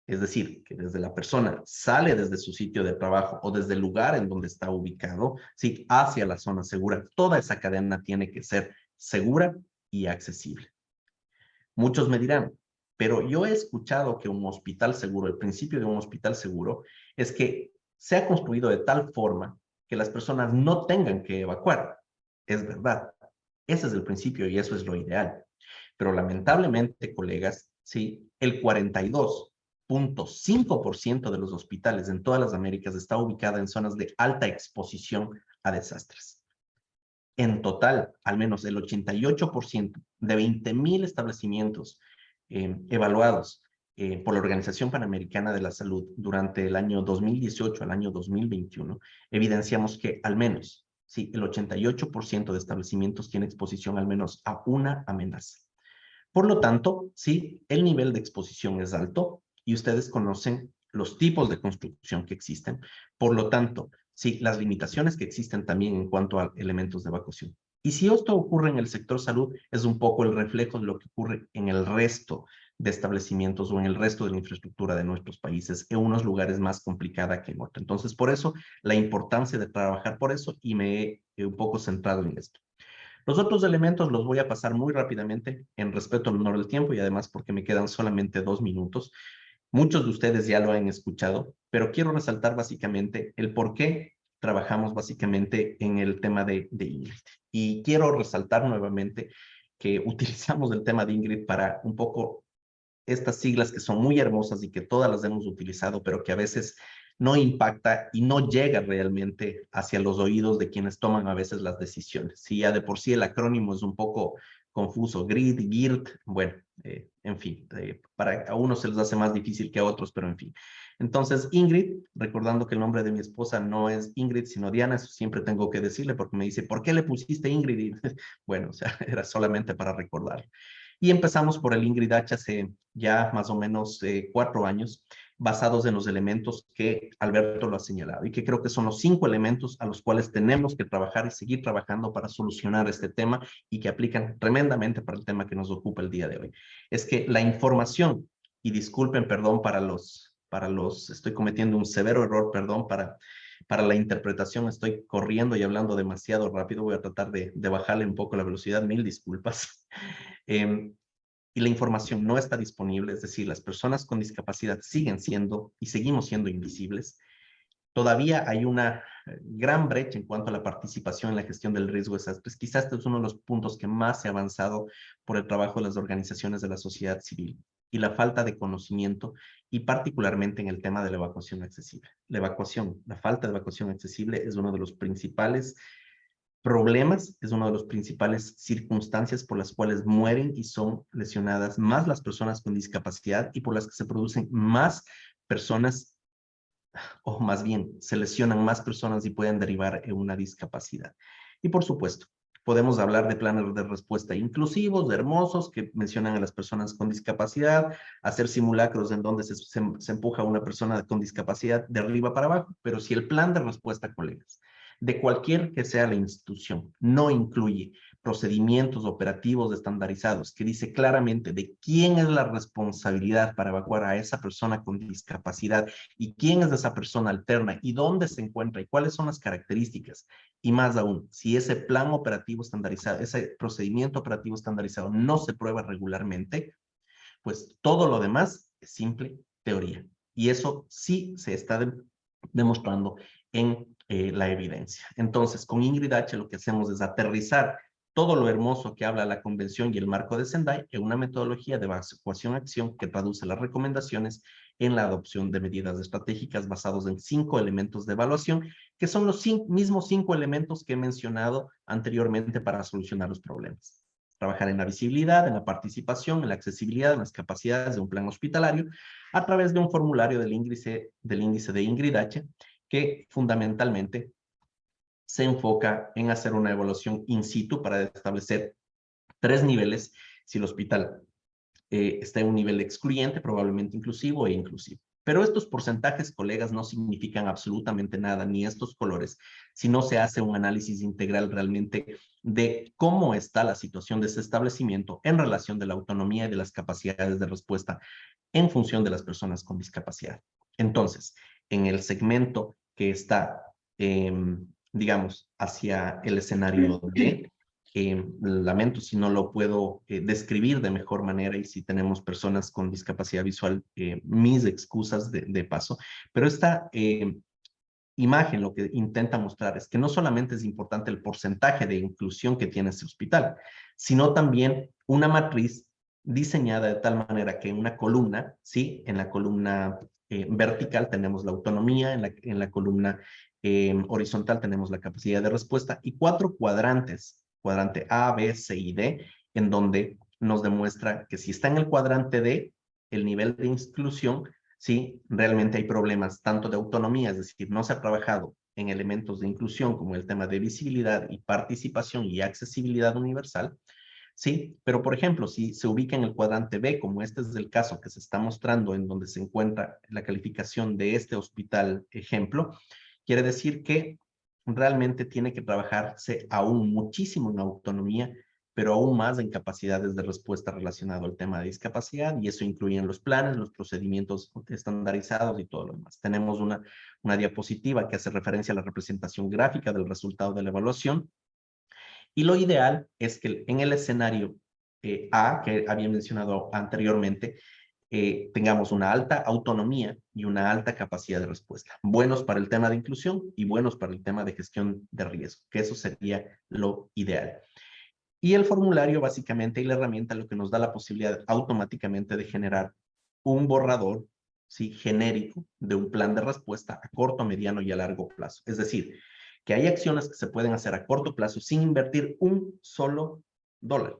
Es decir, que desde la persona sale desde su sitio de trabajo o desde el lugar en donde está ubicado, ¿sí?, hacia la zona segura. Toda esa cadena tiene que ser segura y accesible. Muchos me dirán, pero yo he escuchado que un hospital seguro, el principio de un hospital seguro, es que se ha construido de tal forma que las personas no tengan que evacuar. Es verdad, ese es el principio y eso es lo ideal. Pero lamentablemente, colegas, sí, el 42.5% de los hospitales en todas las Américas está ubicada en zonas de alta exposición a desastres. En total, al menos el 88% de 20,000 establecimientos evaluados por la Organización Panamericana de la Salud durante el año 2018 al año 2021, evidenciamos que al menos, sí, el 88% de establecimientos tiene exposición al menos a una amenaza. Por lo tanto, sí, el nivel de exposición es alto y ustedes conocen los tipos de construcción que existen. Por lo tanto, sí, las limitaciones que existen también en cuanto a elementos de evacuación. Y si esto ocurre en el sector salud, es un poco el reflejo de lo que ocurre en el resto de establecimientos o en el resto de la infraestructura de nuestros países, en unos lugares más complicada que en otros. Entonces, por eso, la importancia de trabajar por eso y me he un poco centrado en esto. Los otros elementos los voy a pasar muy rápidamente en respeto al honor del tiempo y además porque me quedan solamente 2 minutos. Muchos de ustedes ya lo han escuchado, pero quiero resaltar básicamente el por qué trabajamos básicamente en el tema de Ingrid. Y quiero resaltar nuevamente que utilizamos el tema de Ingrid para un poco estas siglas que son muy hermosas y que todas las hemos utilizado, pero que a veces no impacta y no llega realmente hacia los oídos de quienes toman a veces las decisiones. Si ya de por sí el acrónimo es un poco confuso, GRID, GIRT, bueno, en fin, para a unos se les hace más difícil que a otros, pero en fin. Entonces, Ingrid, recordando que el nombre de mi esposa no es Ingrid, sino Diana, eso siempre tengo que decirle porque me dice, ¿por qué le pusiste Ingrid? Bueno, o sea, era solamente para recordarlo. Y empezamos por el Ingrid H hace ya más o menos 4 años, basados en los elementos que Alberto lo ha señalado y que creo que son los 5 elementos a los cuales tenemos que trabajar y seguir trabajando para solucionar este tema y que aplican tremendamente para el tema que nos ocupa el día de hoy. Es que la información, y disculpen, perdón estoy cometiendo un severo error, perdón, para la interpretación, estoy corriendo y hablando demasiado rápido, voy a tratar de bajarle un poco la velocidad, mil disculpas. Y la información no está disponible, es decir, las personas con discapacidad siguen siendo y seguimos siendo invisibles. Todavía hay una gran brecha en cuanto a la participación en la gestión del riesgo de desastres. Quizás este es uno de los puntos que más se ha avanzado por el trabajo de las organizaciones de la sociedad civil y la falta de conocimiento y particularmente en el tema de la evacuación accesible. La falta de evacuación accesible es uno de los principales problemas, es una de las principales circunstancias por las cuales mueren y son lesionadas más las personas con discapacidad y por las que se producen más personas, o más bien, se lesionan más personas y pueden derivar en una discapacidad. Y por supuesto, podemos hablar de planes de respuesta inclusivos, hermosos, que mencionan a las personas con discapacidad, hacer simulacros en donde se empuja a una persona con discapacidad de arriba para abajo, pero si el plan de respuesta, colegas, de cualquier que sea la institución, no incluye procedimientos operativos estandarizados que dice claramente de quién es la responsabilidad para evacuar a esa persona con discapacidad y quién es esa persona alterna y dónde se encuentra y cuáles son las características. Y más aún, si ese plan operativo estandarizado, ese procedimiento operativo estandarizado no se prueba regularmente, pues todo lo demás es simple teoría. Y eso sí se está demostrando en la evidencia. Entonces, con Ingrid H lo que hacemos es aterrizar todo lo hermoso que habla la Convención y el marco de Sendai en una metodología de evacuación-acción que traduce las recomendaciones en la adopción de medidas estratégicas basadas en 5 elementos de evaluación, que son los mismos 5 elementos que he mencionado anteriormente para solucionar los problemas. Trabajar en la visibilidad, en la participación, en la accesibilidad, en las capacidades de un plan hospitalario, a través de un formulario del índice de Ingrid-H, que fundamentalmente se enfoca en hacer una evaluación in situ para establecer 3 niveles, si el hospital está en un nivel excluyente, probablemente inclusivo e inclusivo. Pero estos porcentajes, colegas, no significan absolutamente nada, ni estos colores, si no se hace un análisis integral realmente de cómo está la situación de ese establecimiento en relación de la autonomía y de las capacidades de respuesta en función de las personas con discapacidad. Entonces, en el segmento que está, digamos, hacia el escenario D, lamento si no lo puedo describir de mejor manera y si tenemos personas con discapacidad visual, mis excusas de paso, pero esta imagen lo que intenta mostrar es que no solamente es importante el porcentaje de inclusión que tiene ese hospital, sino también una matriz diseñada de tal manera que en una columna, ¿sí? En la columna vertical tenemos la autonomía, en la columna horizontal tenemos la capacidad de respuesta y 4 cuadrantes, cuadrante A, B, C y D, en donde nos demuestra que si está en el cuadrante D, el nivel de inclusión, sí, realmente hay problemas tanto de autonomía, es decir, no se ha trabajado en elementos de inclusión como el tema de visibilidad y participación y accesibilidad universal, sí, pero por ejemplo, si se ubica en el cuadrante B, como este es el caso que se está mostrando en donde se encuentra la calificación de este hospital ejemplo, quiere decir que realmente tiene que trabajarse aún muchísimo en autonomía, pero aún más en capacidades de respuesta relacionado al tema de discapacidad, y eso incluye los planes, los procedimientos estandarizados y todo lo demás. Tenemos una diapositiva que hace referencia a la representación gráfica del resultado de la evaluación, y lo ideal es que en el escenario A, que había mencionado anteriormente, tengamos una alta autonomía y una alta capacidad de respuesta. Buenos para el tema de inclusión y buenos para el tema de gestión de riesgo, que eso sería lo ideal. Y el formulario básicamente y la herramienta lo que nos da la posibilidad automáticamente de generar un borrador, ¿sí? Genérico de un plan de respuesta a corto, mediano y a largo plazo. Es decir, que hay acciones que se pueden hacer a corto plazo sin invertir un solo dólar,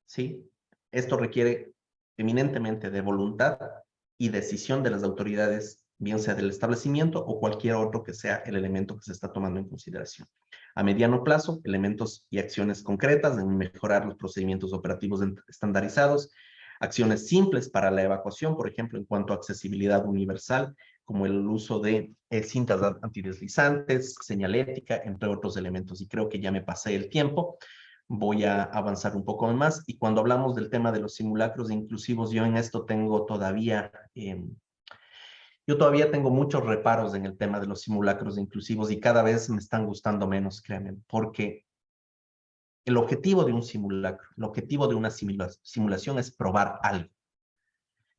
¿sí? Esto requiere eminentemente de voluntad y decisión de las autoridades, bien sea del establecimiento o cualquier otro que sea el elemento que se está tomando en consideración. A mediano plazo, elementos y acciones concretas en mejorar los procedimientos operativos estandarizados, acciones simples para la evacuación, por ejemplo, en cuanto a accesibilidad universal, como el uso de cintas antideslizantes, señalética, entre otros elementos. Y creo que ya me pasé el tiempo. Voy a avanzar un poco más. Y cuando hablamos del tema de los simulacros inclusivos, yo en esto tengo todavía... Yo todavía tengo muchos reparos en el tema de los simulacros inclusivos y cada vez me están gustando menos, créanme, porque el objetivo de un simulacro, el objetivo de una simulación es probar algo,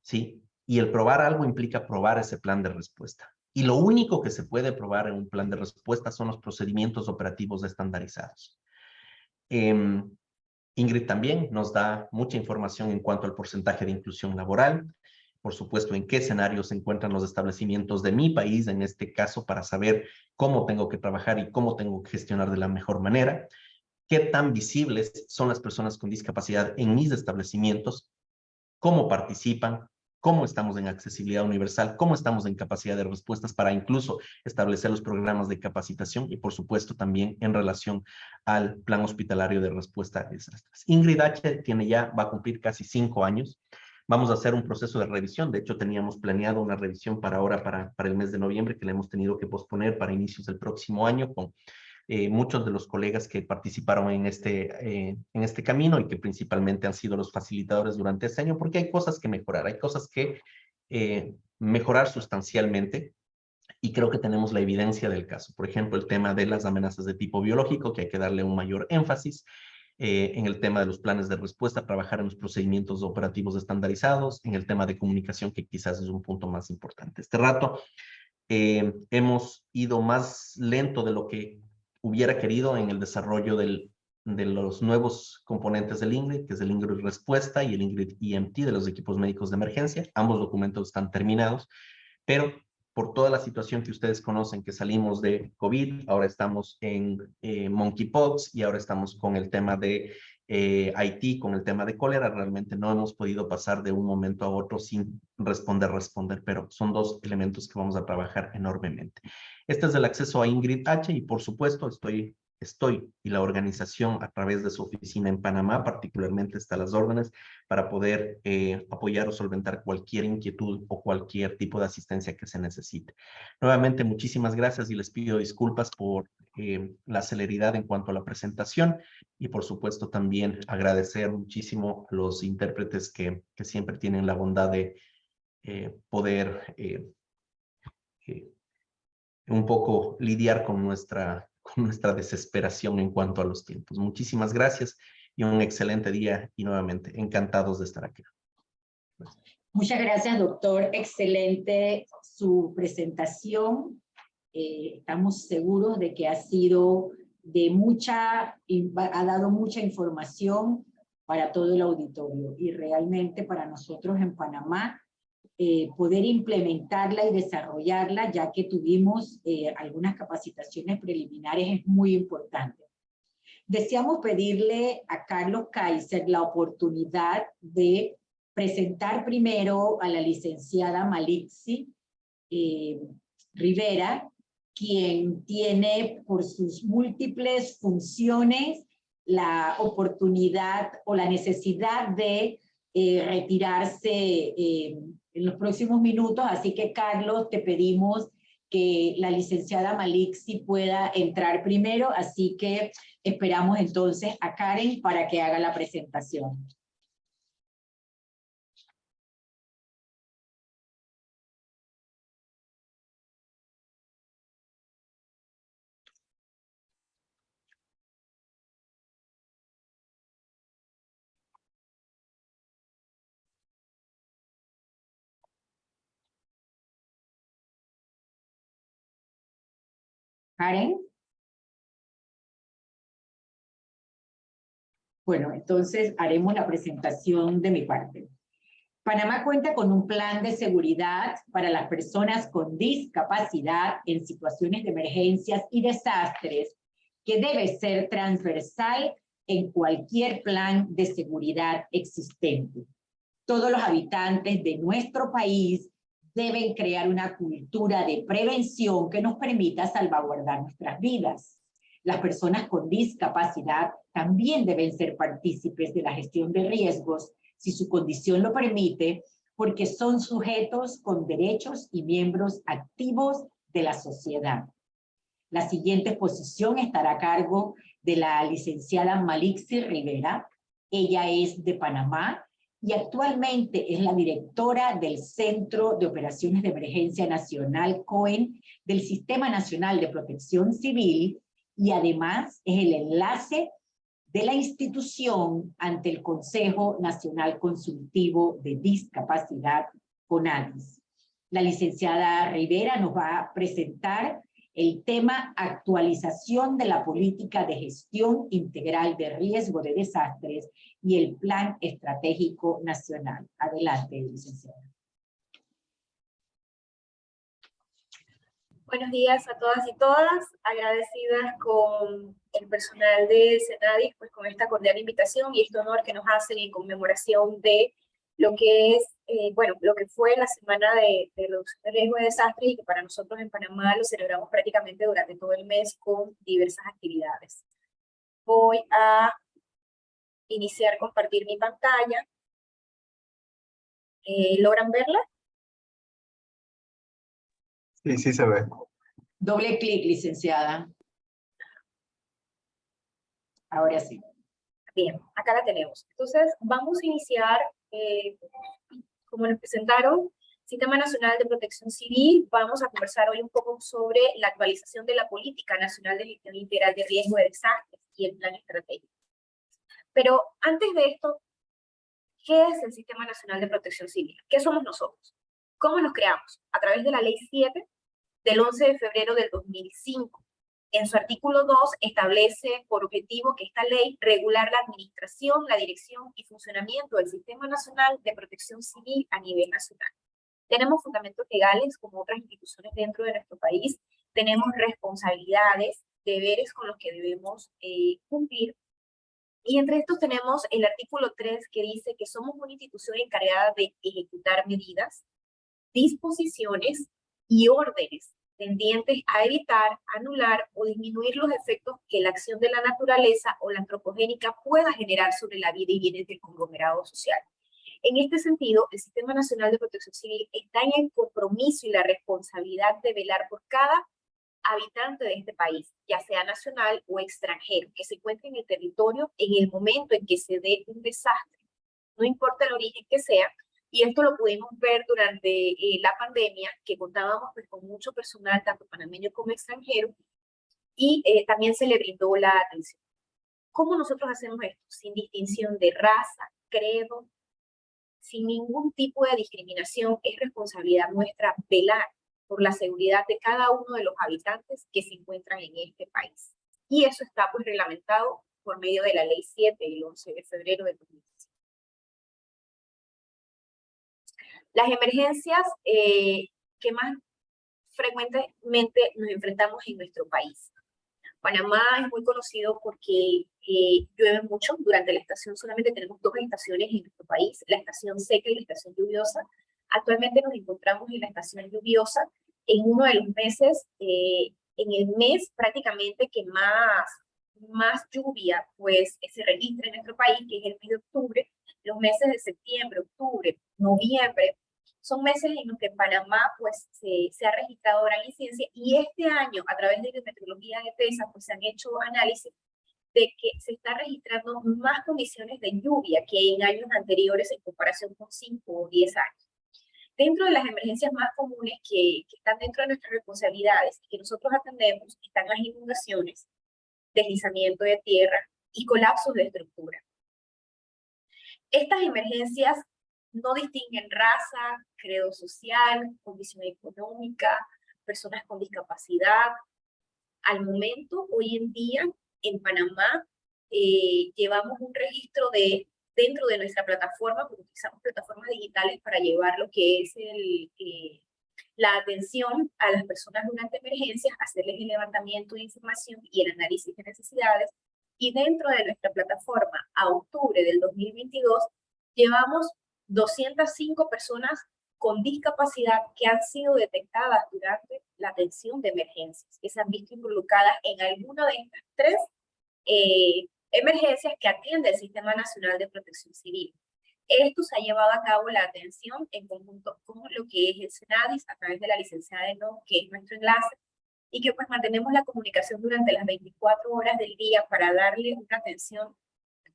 ¿sí? Y el probar algo implica probar ese plan de respuesta. Y lo único que se puede probar en un plan de respuesta son los procedimientos operativos estandarizados. Ingrid también nos da mucha información en cuanto al porcentaje de inclusión laboral, por supuesto, en qué escenarios se encuentran los establecimientos de mi país, en este caso, para saber cómo tengo que trabajar y cómo tengo que gestionar de la mejor manera, qué tan visibles son las personas con discapacidad en mis establecimientos, cómo participan, cómo estamos en accesibilidad universal, cómo estamos en capacidad de respuestas para incluso establecer los programas de capacitación y, por supuesto, también en relación al plan hospitalario de respuesta a desastres. Ingrid H. va a cumplir casi 5 años. Vamos a hacer un proceso de revisión. De hecho, teníamos planeado una revisión para ahora, para el mes de noviembre, que le hemos tenido que posponer para inicios del próximo año con muchos de los colegas que participaron en este camino y que principalmente han sido los facilitadores durante este año, porque hay cosas que mejorar, hay cosas que mejorar sustancialmente. Y creo que tenemos la evidencia del caso. Por ejemplo, el tema de las amenazas de tipo biológico, que hay que darle un mayor énfasis. En el tema de los planes de respuesta, trabajar en los procedimientos operativos estandarizados, en el tema de comunicación, que quizás es un punto más importante. Este rato hemos ido más lento de lo que hubiera querido en el desarrollo del los nuevos componentes del INGRID, que es el INGRID Respuesta y el INGRID EMT de los equipos médicos de emergencia. Ambos documentos están terminados, pero por toda la situación que ustedes conocen, que salimos de COVID, ahora estamos en monkeypox y ahora estamos con el tema de Haití, con el tema de cólera. Realmente no hemos podido pasar de un momento a otro sin responder, pero son dos elementos que vamos a trabajar enormemente. Este es el acceso a Ingrid H y por supuesto estoy y la organización a través de su oficina en Panamá particularmente está a las órdenes para poder apoyar o solventar cualquier inquietud o cualquier tipo de asistencia que se necesite. Nuevamente, muchísimas gracias y les pido disculpas por la celeridad en cuanto a la presentación y por supuesto también agradecer muchísimo a los intérpretes que siempre tienen la bondad de poder un poco lidiar con nuestra desesperación en cuanto a los tiempos. Muchísimas gracias y un excelente día y nuevamente encantados de estar aquí. Muchas gracias, doctor. Excelente su presentación. Estamos seguros de que ha sido ha dado mucha información para todo el auditorio y realmente para nosotros en Panamá poder implementarla y desarrollarla, ya que tuvimos algunas capacitaciones preliminares, es muy importante. Deseamos pedirle a Carlos Kaiser la oportunidad de presentar primero a la licenciada Malixi Rivera, quien tiene por sus múltiples funciones la oportunidad o la necesidad de retirarse en los próximos minutos. Así que, Carlos, te pedimos que la licenciada Malixi pueda entrar primero, así que esperamos entonces a Karen para que haga la presentación. Karen. Bueno, entonces haremos la presentación de mi parte. Panamá cuenta con un plan de seguridad para las personas con discapacidad en situaciones de emergencias y desastres que debe ser transversal en cualquier plan de seguridad existente. Todos los habitantes de nuestro país deben crear una cultura de prevención que nos permita salvaguardar nuestras vidas. Las personas con discapacidad también deben ser partícipes de la gestión de riesgos, si su condición lo permite, porque son sujetos con derechos y miembros activos de la sociedad. La siguiente exposición estará a cargo de la licenciada Malixi Rivera. Ella es de Panamá y actualmente es la directora del Centro de Operaciones de Emergencia Nacional COEN del Sistema Nacional de Protección Civil y además es el enlace de la institución ante el Consejo Nacional Consultivo de Discapacidad, CONADIS. La licenciada Rivera nos va a presentar el tema actualización de la política de gestión integral de riesgo de desastres y el plan estratégico nacional. Adelante, licenciada. Buenos días a todas y todas, agradecidas con el personal de CENADIS, pues con esta cordial invitación y este honor que nos hacen en conmemoración de lo que es, lo que fue la semana de reducción de riesgo de desastres y que para nosotros en Panamá lo celebramos prácticamente durante todo el mes con diversas actividades. Voy a iniciar compartir mi pantalla. ¿Logran verla? Sí, sí se ve. Doble clic, licenciada. Ahora sí. Bien, acá la tenemos. Entonces, vamos a iniciar, como nos presentaron, Sistema Nacional de Protección Civil. Vamos a conversar hoy un poco sobre la actualización de la Política Nacional de Gestión Integral de Riesgo de Desastres y el Plan Estratégico. Pero antes de esto, ¿qué es el Sistema Nacional de Protección Civil? ¿Qué somos nosotros? ¿Cómo nos creamos? A través de la Ley 7 del 11 de febrero del 2005. En su artículo 2 establece por objetivo que esta ley regular la administración, la dirección y funcionamiento del Sistema Nacional de Protección Civil a nivel nacional. Tenemos fundamentos legales como otras instituciones dentro de nuestro país, tenemos responsabilidades, deberes con los que debemos cumplir, y entre estos tenemos el artículo 3 que dice que somos una institución encargada de ejecutar medidas, disposiciones y órdenes tendientes a evitar, anular o disminuir los efectos que la acción de la naturaleza o la antropogénica pueda generar sobre la vida y bienes del conglomerado social. En este sentido, el Sistema Nacional de Protección Civil está en el compromiso y la responsabilidad de velar por cada habitante de este país, ya sea nacional o extranjero, que se encuentre en el territorio en el momento en que se dé un desastre, no importa el origen que sea. Y esto lo pudimos ver durante la pandemia, que contábamos pues, con mucho personal, tanto panameño como extranjero, y también se le brindó la atención. ¿Cómo nosotros hacemos esto? Sin distinción de raza, credo, sin ningún tipo de discriminación. Es responsabilidad nuestra velar por la seguridad de cada uno de los habitantes que se encuentran en este país. Y eso está pues reglamentado por medio de la Ley 7 del 11 de febrero de 2017. Las emergencias que más frecuentemente nos enfrentamos en nuestro país. Panamá es muy conocido porque llueve mucho durante la estación. Solamente tenemos dos estaciones en nuestro país, la estación seca y la estación lluviosa. Actualmente nos encontramos en la estación lluviosa, en uno de los meses, en el mes prácticamente que más lluvia pues, se registra en nuestro país, que es el mes de octubre. Los meses de septiembre, octubre, noviembre, son meses en los que en Panamá pues, se ha registrado gran incidencia, y este año, a través de la metodología de PESA, pues se han hecho análisis de que se está registrando más condiciones de lluvia que en años anteriores en comparación con 5 o 10 años. Dentro de las emergencias más comunes que están dentro de nuestras responsabilidades y que nosotros atendemos, están las inundaciones, deslizamiento de tierra y colapsos de estructura. Estas emergencias no distinguen raza, credo social, condición económica, personas con discapacidad. Al momento, hoy en día, en Panamá, llevamos un registro dentro de nuestra plataforma, porque utilizamos plataformas digitales para llevar lo que es la atención a las personas durante emergencias, hacerles el levantamiento de información y el análisis de necesidades. Y dentro de nuestra plataforma, a octubre del 2022, llevamos 205 personas con discapacidad que han sido detectadas durante la atención de emergencias, que se han visto involucradas en alguna de estas tres emergencias que atiende el Sistema Nacional de Protección Civil. Esto se ha llevado a cabo la atención en conjunto con lo que es el SENADIS, a través de la licenciada Eno, que es nuestro enlace, y que pues mantenemos la comunicación durante las 24 horas del día para darle una atención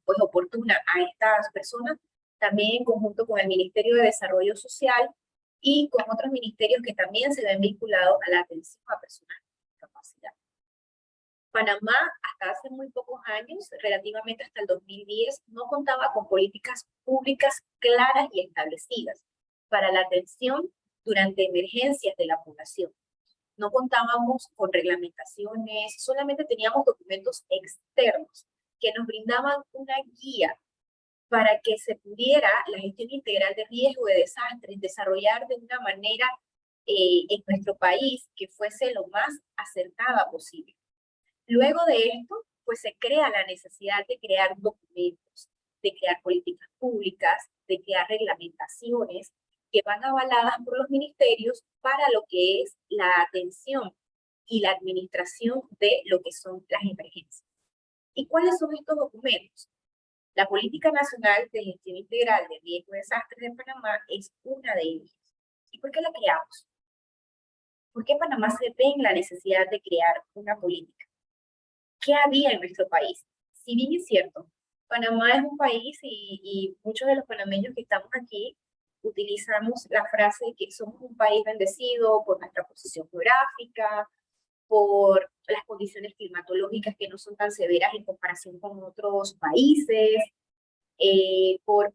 pues oportuna a estas personas, también en conjunto con el Ministerio de Desarrollo Social y con otros ministerios que también se ven vinculados a la atención a personas con discapacidad. Panamá, hasta hace muy pocos años, relativamente hasta el 2010, no contaba con políticas públicas claras y establecidas para la atención durante emergencias de la población. No contábamos con reglamentaciones, solamente teníamos documentos externos que nos brindaban una guía para que se pudiera la gestión integral de riesgo de desastres desarrollar de una manera en nuestro país que fuese lo más acertada posible. Luego de esto, pues se crea la necesidad de crear documentos, de crear políticas públicas, de crear reglamentaciones que van avaladas por los ministerios para lo que es la atención y la administración de lo que son las emergencias. ¿Y cuáles son estos documentos? La Política Nacional de Gestión Integral de Riesgo de Desastres de Panamá es una de ellas. ¿Y por qué la creamos? ¿Por qué Panamá se ve en la necesidad de crear una política? ¿Qué había en nuestro país? Si bien es cierto, Panamá es un país y muchos de los panameños que estamos aquí utilizamos la frase de que somos un país bendecido por nuestra posición geográfica, por las condiciones climatológicas que no son tan severas en comparación con otros países, por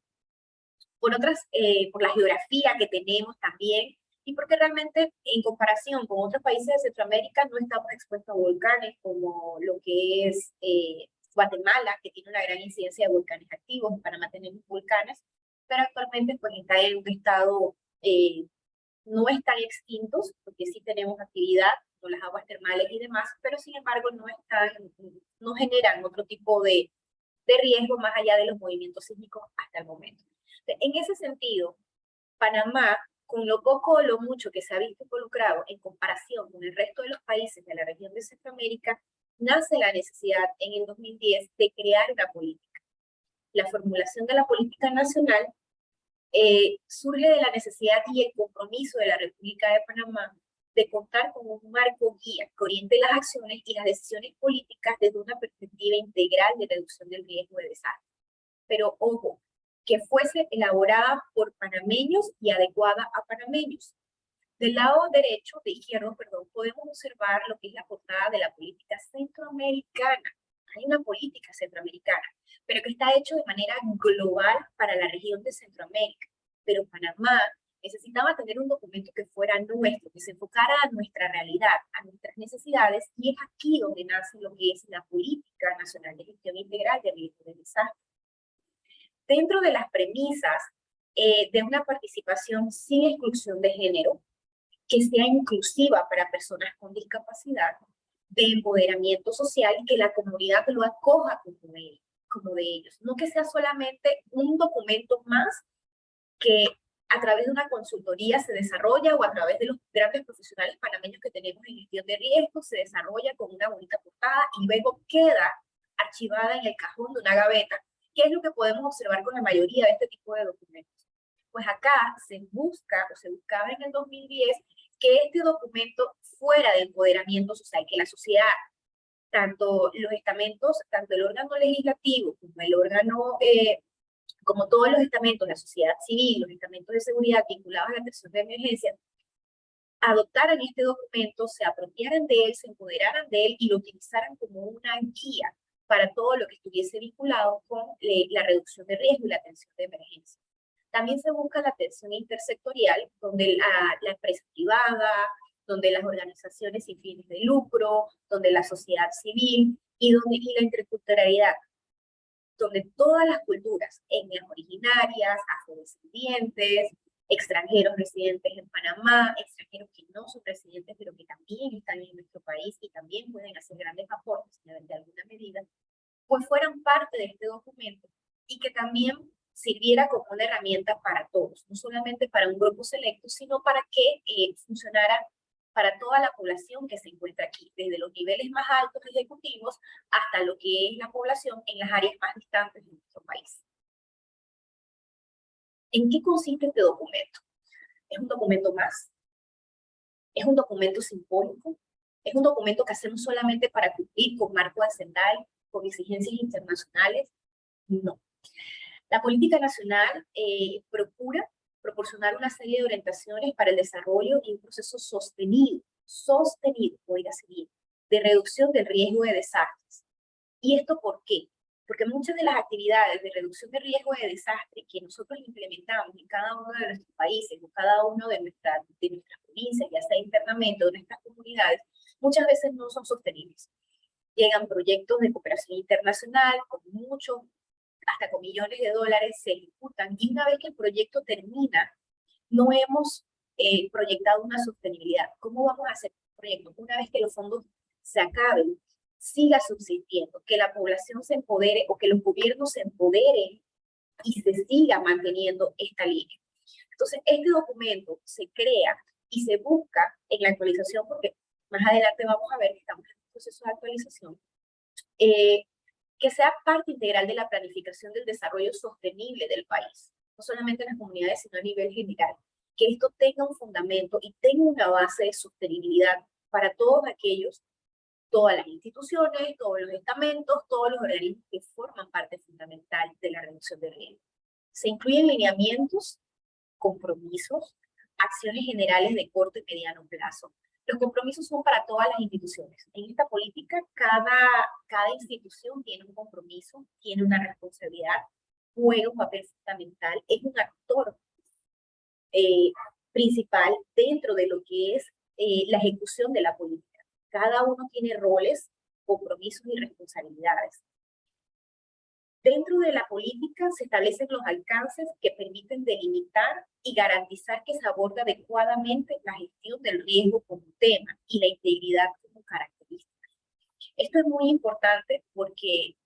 la geografía que tenemos también, y porque realmente en comparación con otros países de Centroamérica no estamos expuestos a volcanes como lo que es Guatemala, que tiene una gran incidencia de volcanes activos. En Panamá tenemos volcanes, pero actualmente pues está en un estado, no están extintos, porque sí tenemos actividad con las aguas termales y demás, pero sin embargo no generan otro tipo de riesgo más allá de los movimientos sísmicos hasta el momento. En ese sentido, Panamá, con lo poco o lo mucho que se ha visto involucrado en comparación con el resto de los países de la región de Centroamérica, nace la necesidad en el 2010 de crear una política. La formulación de la política nacional surge de la necesidad y el compromiso de la República de Panamá de contar con un marco guía que oriente las acciones y las decisiones políticas desde una perspectiva integral de reducción del riesgo de desastre. Pero ojo, que fuese elaborada por panameños y adecuada a panameños. Del lado derecho, de izquierdo, perdón, podemos observar lo que es la portada de la política centroamericana. Hay una política centroamericana, pero que está hecho de manera global para la región de Centroamérica. Pero Panamá necesitaba tener un documento que fuera nuestro, que se enfocara a nuestra realidad, a nuestras necesidades, y es aquí donde nace lo que es la Política Nacional de Gestión Integral de Riesgo de Desastre. Dentro de las premisas de una participación sin exclusión de género, que sea inclusiva para personas con discapacidad, de empoderamiento social y que la comunidad lo acoja como de ellos. No que sea solamente un documento más que a través de una consultoría se desarrolla o a través de los grandes profesionales panameños que tenemos en gestión de riesgos se desarrolla con una bonita portada y luego queda archivada en el cajón de una gaveta. ¿Qué es lo que podemos observar con la mayoría de este tipo de documentos? Pues acá se buscaba en el 2010 que este documento fuera de empoderamiento social, que la sociedad, tanto los estamentos, tanto el órgano legislativo como el órgano, como todos los estamentos, la sociedad civil, los estamentos de seguridad vinculados a la atención de emergencia, adoptaran este documento, se apropiaran de él, se empoderaran de él y lo utilizaran como una guía para todo lo que estuviese vinculado con la reducción de riesgo y la atención de emergencia. También se busca la atención intersectorial, donde la empresa privada, donde las organizaciones sin fines de lucro, donde la sociedad civil y la interculturalidad, donde todas las culturas, etnias originarias, afrodescendientes, extranjeros residentes en Panamá, extranjeros que no son residentes, pero que también están en nuestro país y también pueden hacer grandes aportes de alguna medida, pues fueran parte de este documento y que también sirviera como una herramienta para todos, no solamente para un grupo selecto, sino para que funcionara para toda la población que se encuentra aquí, desde los niveles más altos ejecutivos hasta lo que es la población en las áreas más distantes de nuestro país. ¿En qué consiste este documento? ¿Es un documento más? ¿Es un documento simbólico? ¿Es un documento que hacemos solamente para cumplir con marco hacendal, con exigencias internacionales? No. La política nacional procura proporcionar una serie de orientaciones para el desarrollo y un proceso sostenido, oígase bien, de reducción del riesgo de desastres. ¿Y esto por qué? Porque muchas de las actividades de reducción de riesgo de desastre que nosotros implementamos en cada uno de nuestros países o cada uno de nuestras provincias, ya sea internamente o de nuestras comunidades, muchas veces no son sostenibles. Llegan proyectos de cooperación internacional con hasta con millones de dólares, se ejecutan y una vez que el proyecto termina, no hemos proyectado una sostenibilidad. ¿Cómo vamos a hacer un proyecto? Una vez que los fondos se acaben, siga subsistiendo, que la población se empodere o que los gobiernos se empoderen y se siga manteniendo esta línea. Entonces, este documento se crea y se busca en la actualización, porque más adelante vamos a ver que estamos en un proceso de actualización, que sea parte integral de la planificación del desarrollo sostenible del país, no solamente en las comunidades, sino a nivel general, que esto tenga un fundamento y tenga una base de sostenibilidad para todos aquellos, todas las instituciones, todos los estamentos, todos los organismos que forman parte fundamental de la reducción de riesgo. Se incluyen lineamientos, compromisos, acciones generales de corto y mediano plazo. Los compromisos son para todas las instituciones. En esta política, cada institución tiene un compromiso, tiene una responsabilidad, juega un papel fundamental, es un actor principal dentro de lo que es la ejecución de la política. Cada uno tiene roles, compromisos y responsabilidades. Dentro de la política se establecen los alcances que permiten delimitar y garantizar que se aborda adecuadamente la gestión del riesgo como tema y la integridad como característica. Esto es muy importante porque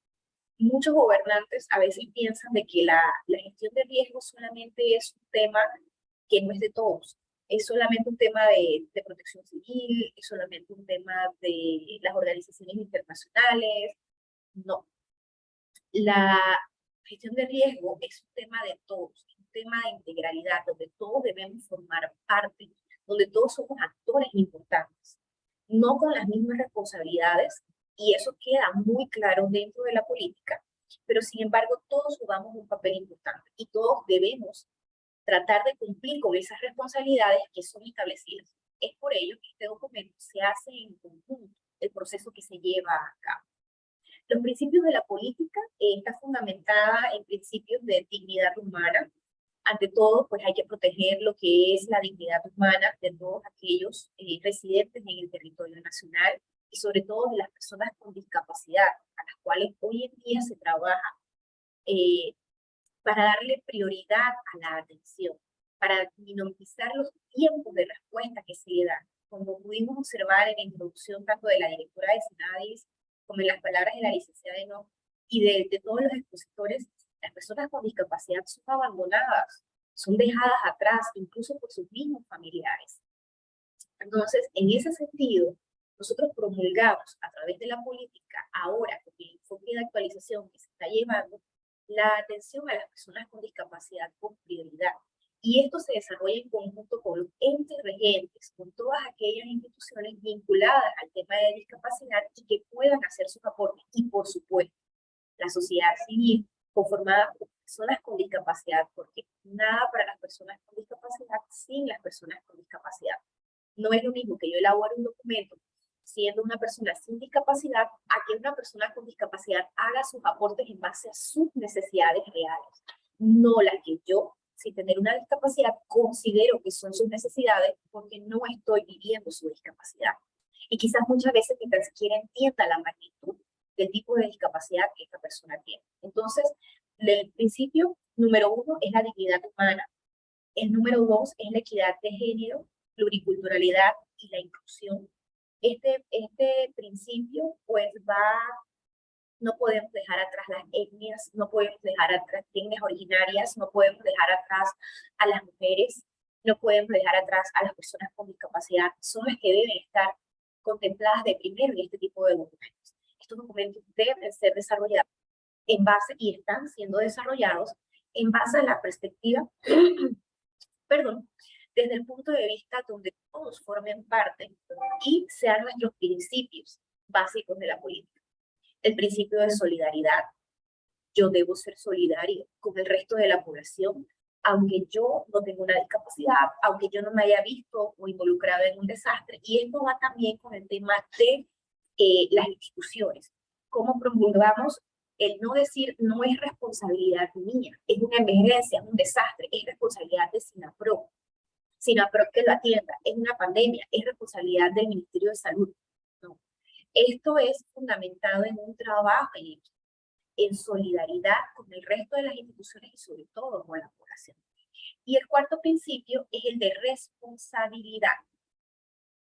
muchos gobernantes a veces piensan de que la gestión de riesgo solamente es un tema que no es de todos. Es solamente un tema de protección civil, es solamente un tema de las organizaciones internacionales. No. La gestión de riesgo es un tema de todos, un tema de integralidad, donde todos debemos formar parte, donde todos somos actores importantes, no con las mismas responsabilidades, y eso queda muy claro dentro de la política, pero sin embargo todos jugamos un papel importante y todos debemos tratar de cumplir con esas responsabilidades que son establecidas. Es por ello que este documento se hace en conjunto, el proceso que se lleva a cabo. Los principios de la política está fundamentada en principios de dignidad humana. Ante todo, pues hay que proteger lo que es la dignidad humana de todos aquellos residentes en el territorio nacional y sobre todo de las personas con discapacidad, a las cuales hoy en día se trabaja para darle prioridad a la atención, para minimizar los tiempos de respuesta que se le dan. Como pudimos observar en la introducción tanto de la directora de Senadis como en las palabras de la licenciada Eno y de todos los expositores, las personas con discapacidad son abandonadas, son dejadas atrás, incluso por sus mismos familiares. Entonces, en ese sentido, nosotros promulgamos a través de la política, ahora con el enfoque de actualización que se está llevando, la atención a las personas con discapacidad con prioridad. Y esto se desarrolla en conjunto con los entes regentes, con todas aquellas instituciones vinculadas al tema de discapacidad y que puedan hacer sus aportes. Y por supuesto, la sociedad civil conformada por personas con discapacidad, porque nada para las personas con discapacidad sin las personas con discapacidad. No es lo mismo que yo elabore un documento siendo una persona sin discapacidad a que una persona con discapacidad haga sus aportes en base a sus necesidades reales, no las que yo, sin tener una discapacidad, considero que son sus necesidades porque no estoy viviendo su discapacidad. Y quizás muchas veces ni tan siquiera entienda la magnitud del tipo de discapacidad que esta persona tiene. Entonces, el principio número 1 es la dignidad humana. El número 2 es la equidad de género, pluriculturalidad y la inclusión. Este principio pues no podemos dejar atrás las etnias, no podemos dejar atrás etnias originarias, no podemos dejar atrás a las mujeres, no podemos dejar atrás a las personas con discapacidad, son las que deben estar contempladas de primero en este tipo de documentos. Estos documentos deben ser desarrollados en base, y están siendo desarrollados en base a la perspectiva, perdón, desde el punto de vista donde todos formen parte y sean nuestros principios básicos de la política. El principio de solidaridad. Yo debo ser solidario con el resto de la población, aunque yo no tenga una discapacidad, aunque yo no me haya visto o involucrado en un desastre. Y esto va también con el tema de las instituciones. ¿Cómo promulgamos el no decir no es responsabilidad mía, es una emergencia, es un desastre, es responsabilidad de SINAPROC? SINAPROC que lo atienda, es una pandemia, es responsabilidad del Ministerio de Salud. No. Esto es fundamentado en un trabajo en solidaridad con el resto de las instituciones y sobre todo con la población. Y el cuarto principio es el de responsabilidad.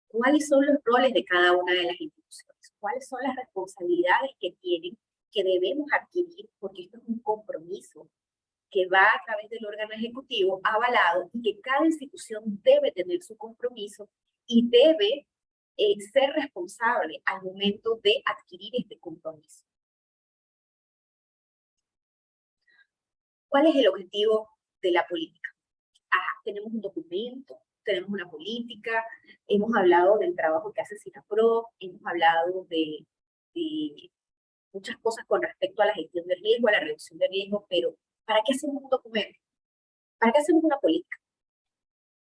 ¿Cuáles son los roles de cada una de las instituciones? ¿Cuáles son las responsabilidades que tienen, que debemos adquirir? Porque esto es un compromiso que va a través del órgano ejecutivo avalado y que cada institución debe tener su compromiso y debe ser responsable al momento de adquirir este compromiso. ¿Cuál es el objetivo de la política? Tenemos un documento, tenemos una política, hemos hablado del trabajo que hace SINAPROC, hemos hablado de muchas cosas con respecto a la gestión de riesgo, a la reducción de riesgo, pero ¿para qué hacemos un documento? ¿Para qué hacemos una política?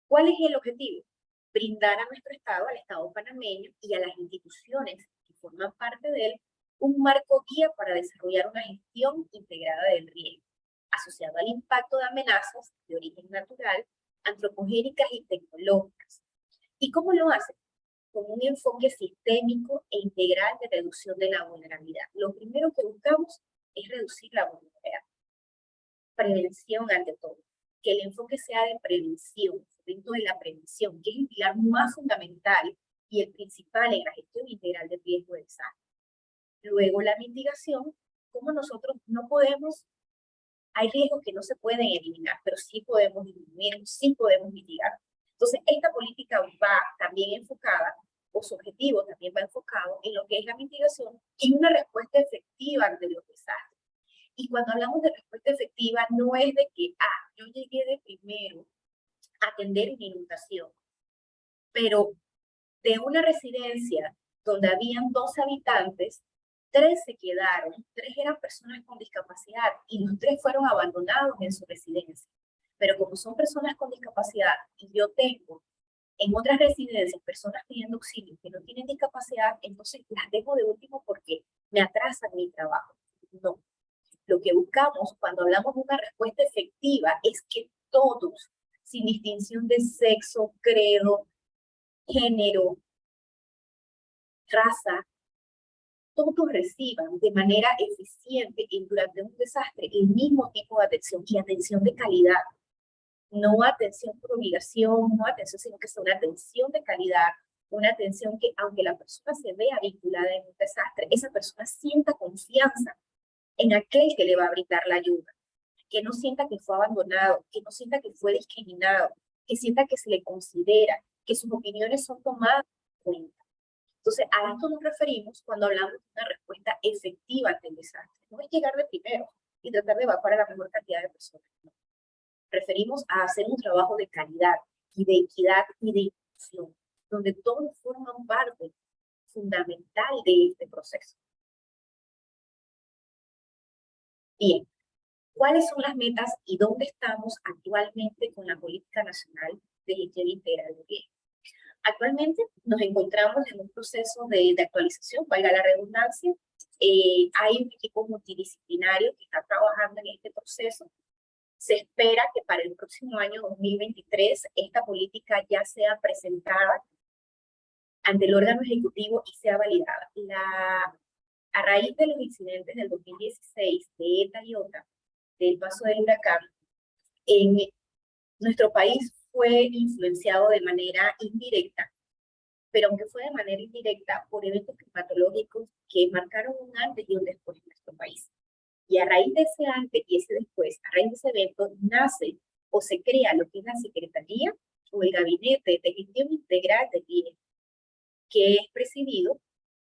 ¿Cuál es el objetivo? Brindar a nuestro Estado, al Estado panameño y a las instituciones que forman parte de él, un marco guía para desarrollar una gestión integrada del riesgo, asociado al impacto de amenazas de origen natural antropogénicas y tecnológicas. ¿Y cómo lo hacen? Con un enfoque sistémico e integral de reducción de la vulnerabilidad. Lo primero que buscamos es reducir la vulnerabilidad. Prevención ante todo. Que el enfoque sea de prevención, dentro de la prevención, que es el pilar más fundamental y el principal en la gestión integral de riesgo de desastre. Luego la mitigación, como nosotros no podemos, hay riesgos que no se pueden eliminar, pero sí podemos disminuir, sí podemos mitigar. Entonces, esta política va también enfocada, o su objetivo también va enfocado en lo que es la mitigación y una respuesta efectiva ante los desastres. Y cuando hablamos de respuesta efectiva, no es de que, yo llegué de primero a atender una inundación, pero de una residencia donde habían 12 habitantes, 3 se quedaron, 3 eran personas con discapacidad y los 3 fueron abandonados en su residencia. Pero como son personas con discapacidad y yo tengo en otras residencias personas pidiendo auxilio que no tienen discapacidad, entonces las dejo de último porque me atrasan mi trabajo. No. Lo que buscamos cuando hablamos de una respuesta efectiva es que todos, sin distinción de sexo, credo, género, raza, todos reciban de manera eficiente y durante un desastre el mismo tipo de atención y atención de calidad. No atención por obligación, no atención, sino que sea una atención de calidad, una atención que aunque la persona se vea vinculada en un desastre, esa persona sienta confianza en aquel que le va a brindar la ayuda, que no sienta que fue abandonado, que no sienta que fue discriminado, que sienta que se le considera, que sus opiniones son tomadas en cuenta. Entonces, a esto nos referimos cuando hablamos de una respuesta efectiva ante el desastre. No es llegar de primero y tratar de evacuar a la mejor cantidad de personas. No. Referimos a hacer un trabajo de calidad y de equidad y de inclusión, donde todos forman parte fundamental de este proceso. Bien, ¿cuáles son las metas y dónde estamos actualmente con la Política Nacional de Gestión Integral de Riesgo? Actualmente nos encontramos en un proceso de actualización, valga la redundancia. Hay un equipo multidisciplinario que está trabajando en este proceso. Se espera que para el próximo año 2023 esta política ya sea presentada ante el órgano ejecutivo y sea validada. A raíz de los incidentes del 2016 de ETA y OTA, del paso del huracán, en nuestro país fue influenciado de manera indirecta, pero aunque fue de manera indirecta por eventos climatológicos que marcaron un antes y un después en nuestro país. Y a raíz de ese antes y ese después, a raíz de ese evento, nace o se crea lo que es la Secretaría o el Gabinete de Gestión Integral de Riesgo, que es presidido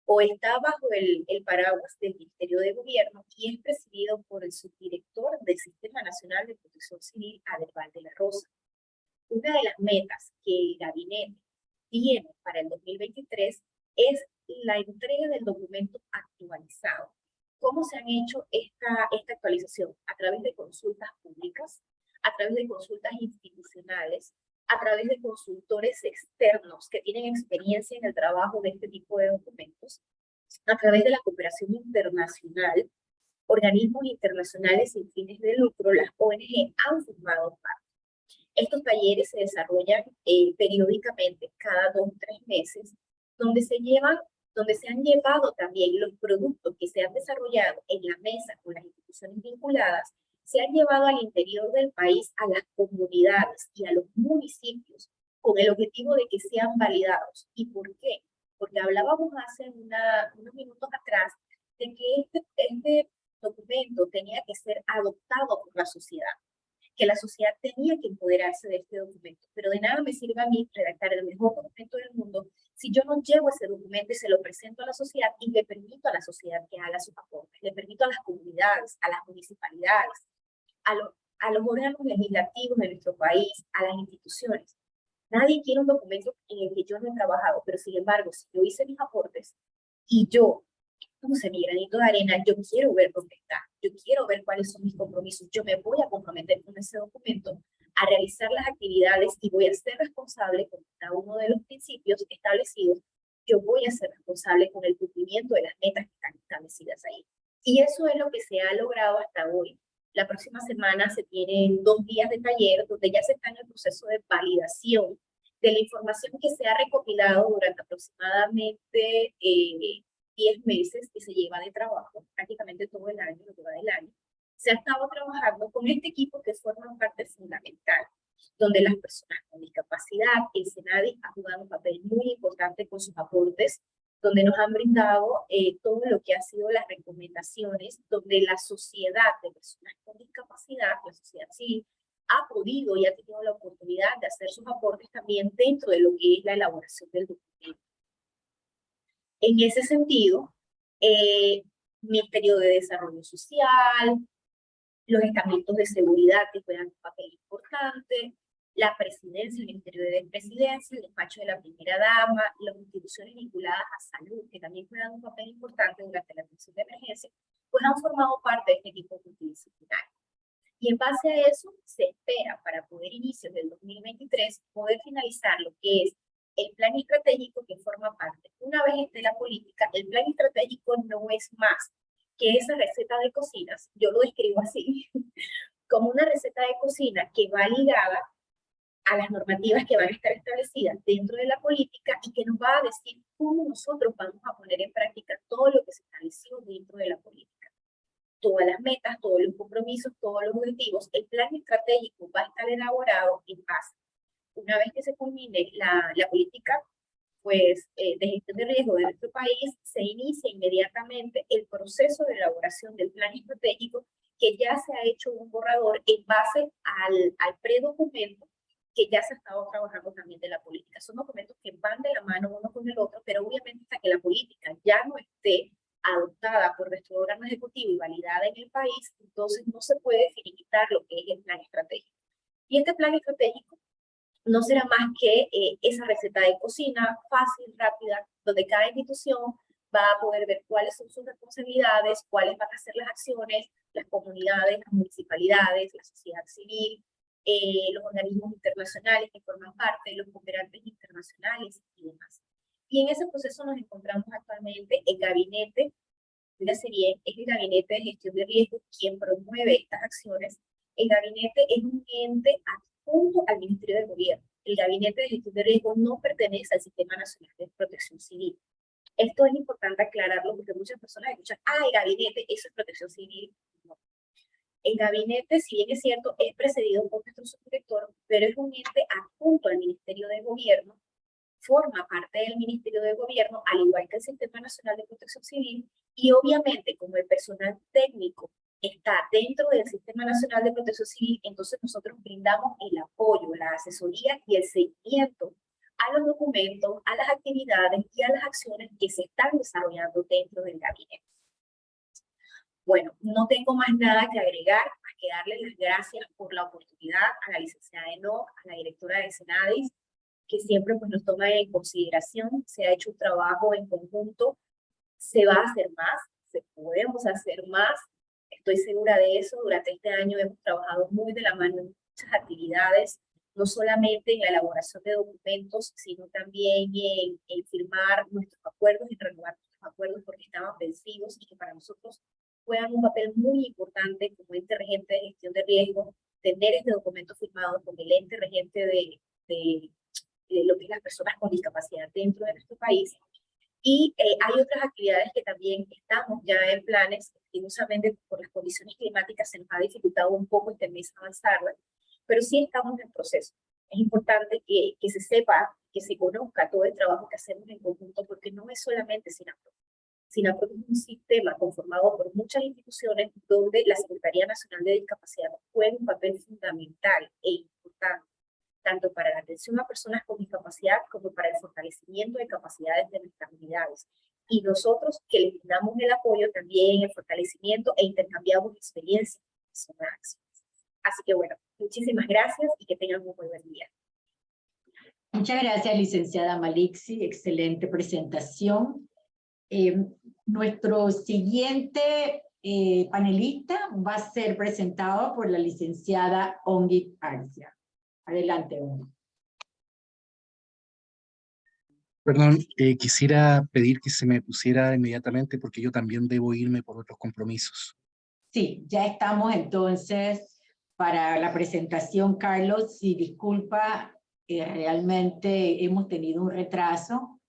o está bajo el paraguas del Ministerio de Gobierno y es presidido por el subdirector del Sistema Nacional de Protección Civil, Adelval de la Rosa. Una de las metas que el gabinete tiene para el 2023 es la entrega del documento actualizado. ¿Cómo se han hecho esta actualización? A través de consultas públicas, a través de consultas institucionales, a través de consultores externos que tienen experiencia en el trabajo de este tipo de documentos, a través de la cooperación internacional, organismos internacionales sin fines de lucro, las ONG han formado parte. Estos talleres se desarrollan periódicamente cada 2 o 3 meses, donde se han llevado también los productos que se han desarrollado en la mesa con las instituciones vinculadas, se han llevado al interior del país a las comunidades y a los municipios con el objetivo de que sean validados. ¿Y por qué? Porque hablábamos hace unos minutos atrás de que este documento tenía que ser adoptado por la sociedad, que la sociedad tenía que empoderarse de este documento, pero de nada me sirve a mí redactar el mejor documento del mundo si yo no llevo ese documento y se lo presento a la sociedad y le permito a la sociedad que haga sus aportes, le permito a las comunidades, a las municipalidades, a los órganos legislativos de nuestro país, a las instituciones. Nadie quiere un documento en el que yo no he trabajado, pero sin embargo, si yo hice mis aportes y yo puse mi granito de arena, yo quiero ver dónde está, yo quiero ver cuáles son mis compromisos, yo me voy a comprometer con ese documento a realizar las actividades y voy a ser responsable con cada uno de los principios establecidos, yo voy a ser responsable con el cumplimiento de las metas que están establecidas ahí. Y eso es lo que se ha logrado hasta hoy La próxima semana se tienen 2 días de taller donde ya se está en el proceso de validación de la información que se ha recopilado durante aproximadamente 10 meses que se lleva de trabajo, prácticamente todo el año, lo que va del año. Se ha estado trabajando con este equipo que forma parte fundamental, donde las personas con discapacidad, el SENADIS ha jugado un papel muy importante con sus aportes, donde nos han brindado todo lo que ha sido las recomendaciones, donde la sociedad de personas con discapacidad, la sociedad civil, ha podido y ha tenido la oportunidad de hacer sus aportes también dentro de lo que es la elaboración del documento. En ese sentido, Ministerio de Desarrollo Social, los estamentos de seguridad que juegan un papel importante, la presidencia, el Ministerio de Presidencia, el despacho de la primera dama, las instituciones vinculadas a salud, que también juegan un papel importante durante la atención de emergencia, pues han formado parte de este equipo multidisciplinario. Y en base a eso, se espera para poder inicios del 2023 poder finalizar lo que es el plan estratégico que forma parte. Una vez esté la política, el plan estratégico no es más que esa receta de cocinas, yo lo describo así, como una receta de cocina que va ligada a las normativas que van a estar establecidas dentro de la política y que nos va a decir cómo nosotros vamos a poner en práctica todo lo que se estableció dentro de la política. Todas las metas, todos los compromisos, todos los objetivos, el plan estratégico va a estar elaborado en base. Una vez que se culmine la política pues, de gestión de riesgo de nuestro país, se inicia inmediatamente el proceso de elaboración del plan estratégico que ya se ha hecho un borrador en base al predocumento que ya se ha estado trabajando también de la política. Son documentos que van de la mano uno con el otro, pero obviamente hasta que la política ya no esté adoptada por nuestro órgano ejecutivo y validada en el país, entonces no se puede finiquitar lo que es el plan estratégico. Y este plan estratégico no será más que esa receta de cocina fácil, rápida, donde cada institución va a poder ver cuáles son sus responsabilidades, cuáles van a ser las acciones, las comunidades, las municipalidades, la sociedad civil, los organismos internacionales que forman parte, los cooperantes internacionales y demás. Y en ese proceso nos encontramos actualmente el gabinete, es el gabinete de gestión de riesgos quien promueve estas acciones. El gabinete es un ente adjunto al Ministerio de Gobierno. El gabinete de gestión de riesgos no pertenece al Sistema Nacional de Protección Civil. Esto es importante aclararlo porque muchas personas escuchan, el gabinete, eso es protección civil. No. El gabinete, si bien es cierto, es precedido por nuestro subdirector, pero es un ente adjunto al Ministerio de Gobierno, forma parte del Ministerio de Gobierno, al igual que el Sistema Nacional de Protección Civil, y obviamente como el personal técnico está dentro del Sistema Nacional de Protección Civil, entonces nosotros brindamos el apoyo, la asesoría y el seguimiento a los documentos, a las actividades y a las acciones que se están desarrollando dentro del gabinete. Bueno, no tengo más nada que agregar, más que darles las gracias por la oportunidad a la licenciada Enoch, a la directora de SENADIS, que siempre pues, nos toma en consideración. Se ha hecho un trabajo en conjunto, se va a hacer más, podemos hacer más, estoy segura de eso. Durante este año hemos trabajado muy de la mano en muchas actividades, no solamente en la elaboración de documentos, sino también en firmar nuestros acuerdos, en renovar nuestros acuerdos porque estaban vencidos y que para nosotros juegan un papel muy importante como ente regente de gestión de riesgo, tener este documento firmado con el ente regente de lo que es las personas con discapacidad dentro de nuestro país. Y hay otras actividades que también estamos ya en planes, lastimosamente por las condiciones climáticas se nos ha dificultado un poco este mes avanzarlas, pero sí estamos en proceso. Es importante que se sepa, que se conozca todo el trabajo que hacemos en conjunto, porque no es solamente SINAPROC. SINAPROC es un sistema conformado por muchas instituciones donde la Secretaría Nacional de Discapacidad juega un papel fundamental e importante, tanto para la atención a personas con discapacidad como para el fortalecimiento de capacidades de nuestras unidades. Y nosotros que les damos el apoyo también, el fortalecimiento e intercambiamos experiencias personales. Así que bueno, muchísimas gracias y que tengan un muy buen día. Muchas gracias, licenciada Maliksi. Excelente presentación. Nuestro siguiente panelista va a ser presentado por la licenciada Ongit Arcia. Adelante, Ongit. Perdón, quisiera pedir que se me pusiera inmediatamente porque yo también debo irme por otros compromisos. Sí, ya estamos entonces para la presentación, Carlos. Sí, disculpa, realmente hemos tenido un retraso.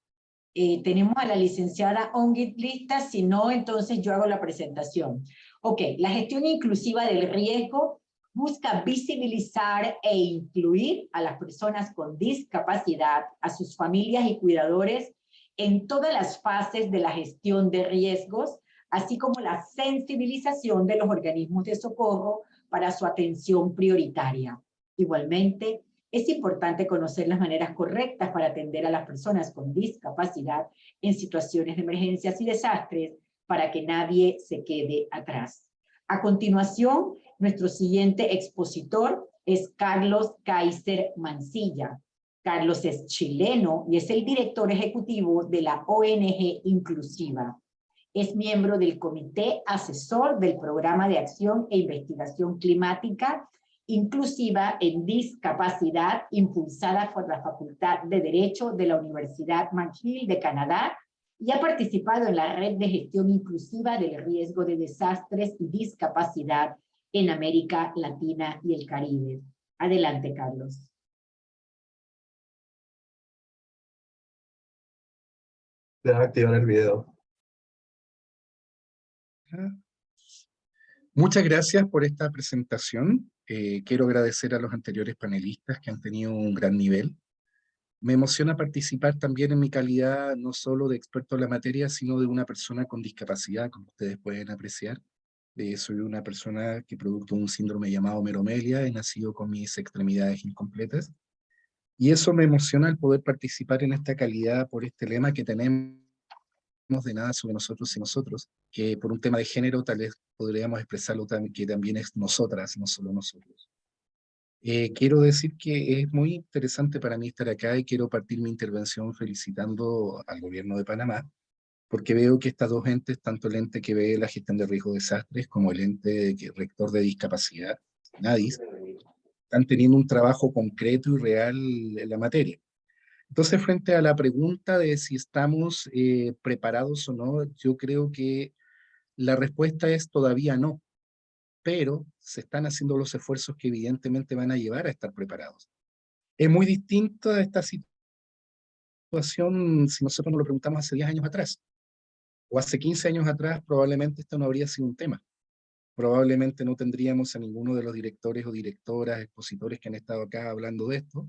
Tenemos a la licenciada Ongit lista, si no, entonces yo hago la presentación. Ok, la gestión inclusiva del riesgo busca visibilizar e incluir a las personas con discapacidad, a sus familias y cuidadores en todas las fases de la gestión de riesgos, así como la sensibilización de los organismos de socorro para su atención prioritaria. Igualmente, es importante conocer las maneras correctas para atender a las personas con discapacidad en situaciones de emergencias y desastres para que nadie se quede atrás. A continuación, nuestro siguiente expositor es Carlos Kaiser Mancilla. Carlos es chileno y es el director ejecutivo de la ONG Inclusiva. Es miembro del Comité Asesor del Programa de Acción e Investigación Climática Inclusiva en Discapacidad, impulsada por la Facultad de Derecho de la Universidad McGill de Canadá, y ha participado en la Red de Gestión Inclusiva del Riesgo de Desastres y Discapacidad en América Latina y el Caribe. Adelante, Carlos. Deja activar el video. Muchas gracias por esta presentación. Quiero agradecer a los anteriores panelistas que han tenido un gran nivel. Me emociona participar también en mi calidad no solo de experto en la materia, sino de una persona con discapacidad, como ustedes pueden apreciar. Soy una persona que producto de un síndrome llamado meromelia, he nacido con mis extremidades incompletas. Y eso me emociona el poder participar en esta calidad por este lema que tenemos de nada sobre nosotros y nosotros, que por un tema de género tal vez podríamos expresarlo que también es nosotras, no solo nosotros. Quiero decir que es muy interesante para mí estar acá y quiero partir mi intervención felicitando al gobierno de Panamá, porque veo que estas dos entes, tanto el ente que ve la gestión de riesgo de desastres como el ente rector de discapacidad, NADIS, están teniendo un trabajo concreto y real en la materia. Entonces, frente a la pregunta de si estamos preparados o no, yo creo que la respuesta es todavía no, pero se están haciendo los esfuerzos que evidentemente van a llevar a estar preparados. Es muy distinta esta situación si nosotros nos lo preguntamos hace 10 años atrás, o hace 15 años atrás, probablemente esto no habría sido un tema. Probablemente no tendríamos a ninguno de los directores o directoras, expositores que han estado acá hablando de esto,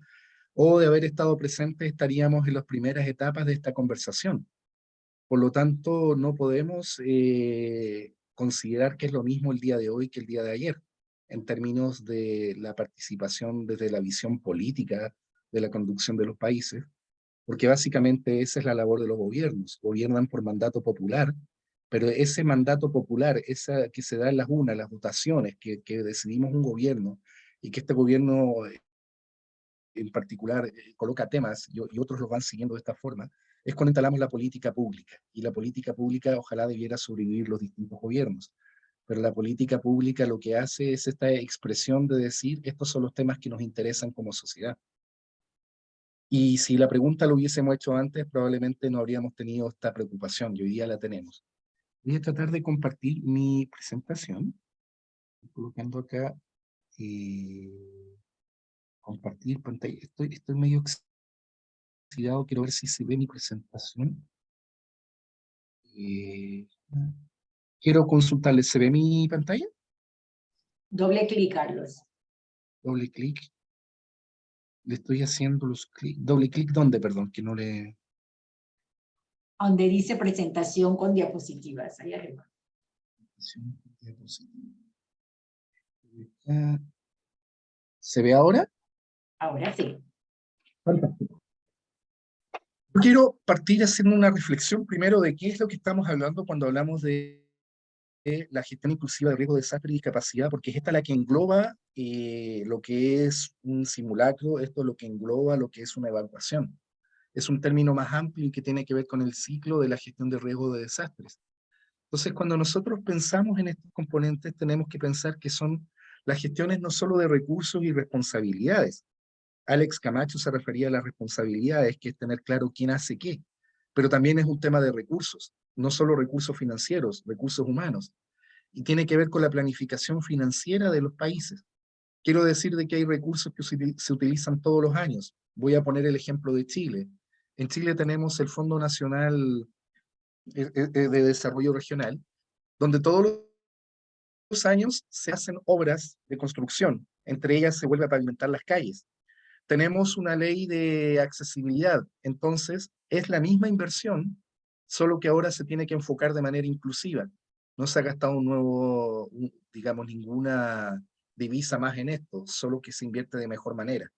o de haber estado presentes estaríamos en las primeras etapas de esta conversación. Por lo tanto, no podemos considerar que es lo mismo el día de hoy que el día de ayer, en términos de la participación desde la visión política de la conducción de los países, porque básicamente esa es la labor de los gobiernos. Gobiernan por mandato popular, pero ese mandato popular, esa que se da en las urnas, las votaciones, que decidimos un gobierno, y que este gobierno en particular coloca temas y otros los van siguiendo de esta forma, es cuando instalamos la política pública. Y la política pública ojalá debiera sobrevivir los distintos gobiernos. Pero la política pública lo que hace es esta expresión de decir, estos son los temas que nos interesan como sociedad. Y si la pregunta lo hubiésemos hecho antes, probablemente no habríamos tenido esta preocupación, y hoy día la tenemos. Voy a tratar de compartir mi presentación, estoy colocando acá, compartir pantalla. Estoy medio oxidado, quiero ver si se ve mi presentación. Quiero consultarles, ¿se ve mi pantalla? Doble clic, Carlos. Doble clic. Le estoy haciendo los clics. Doble clic, ¿dónde? Perdón, que no le... Donde dice presentación con diapositivas, ahí arriba. ¿Se ve ahora? Ahora sí. Fantástico. Yo quiero partir haciendo una reflexión primero de qué es lo que estamos hablando cuando hablamos de la gestión inclusiva de riesgo de desastre y discapacidad, porque es esta la que engloba lo que es un simulacro, esto es lo que engloba lo que es una evaluación. Es un término más amplio y que tiene que ver con el ciclo de la gestión de riesgo de desastres. Entonces, cuando nosotros pensamos en estos componentes, tenemos que pensar que son las gestiones no solo de recursos y responsabilidades. Alex Camacho se refería a las responsabilidades, que es tener claro quién hace qué, pero también es un tema de recursos, no solo recursos financieros, recursos humanos. y tiene que ver con la planificación financiera de los países. Quiero decir de que hay recursos que se utilizan todos los años. Voy a poner el ejemplo de Chile. En Chile tenemos el Fondo Nacional de Desarrollo Regional, donde todos los años se hacen obras de construcción, entre ellas se vuelve a pavimentar las calles. Tenemos una ley de accesibilidad, entonces es la misma inversión, solo que ahora se tiene que enfocar de manera inclusiva. No se ha gastado digamos, ninguna divisa más en esto, solo que se invierte de mejor manera.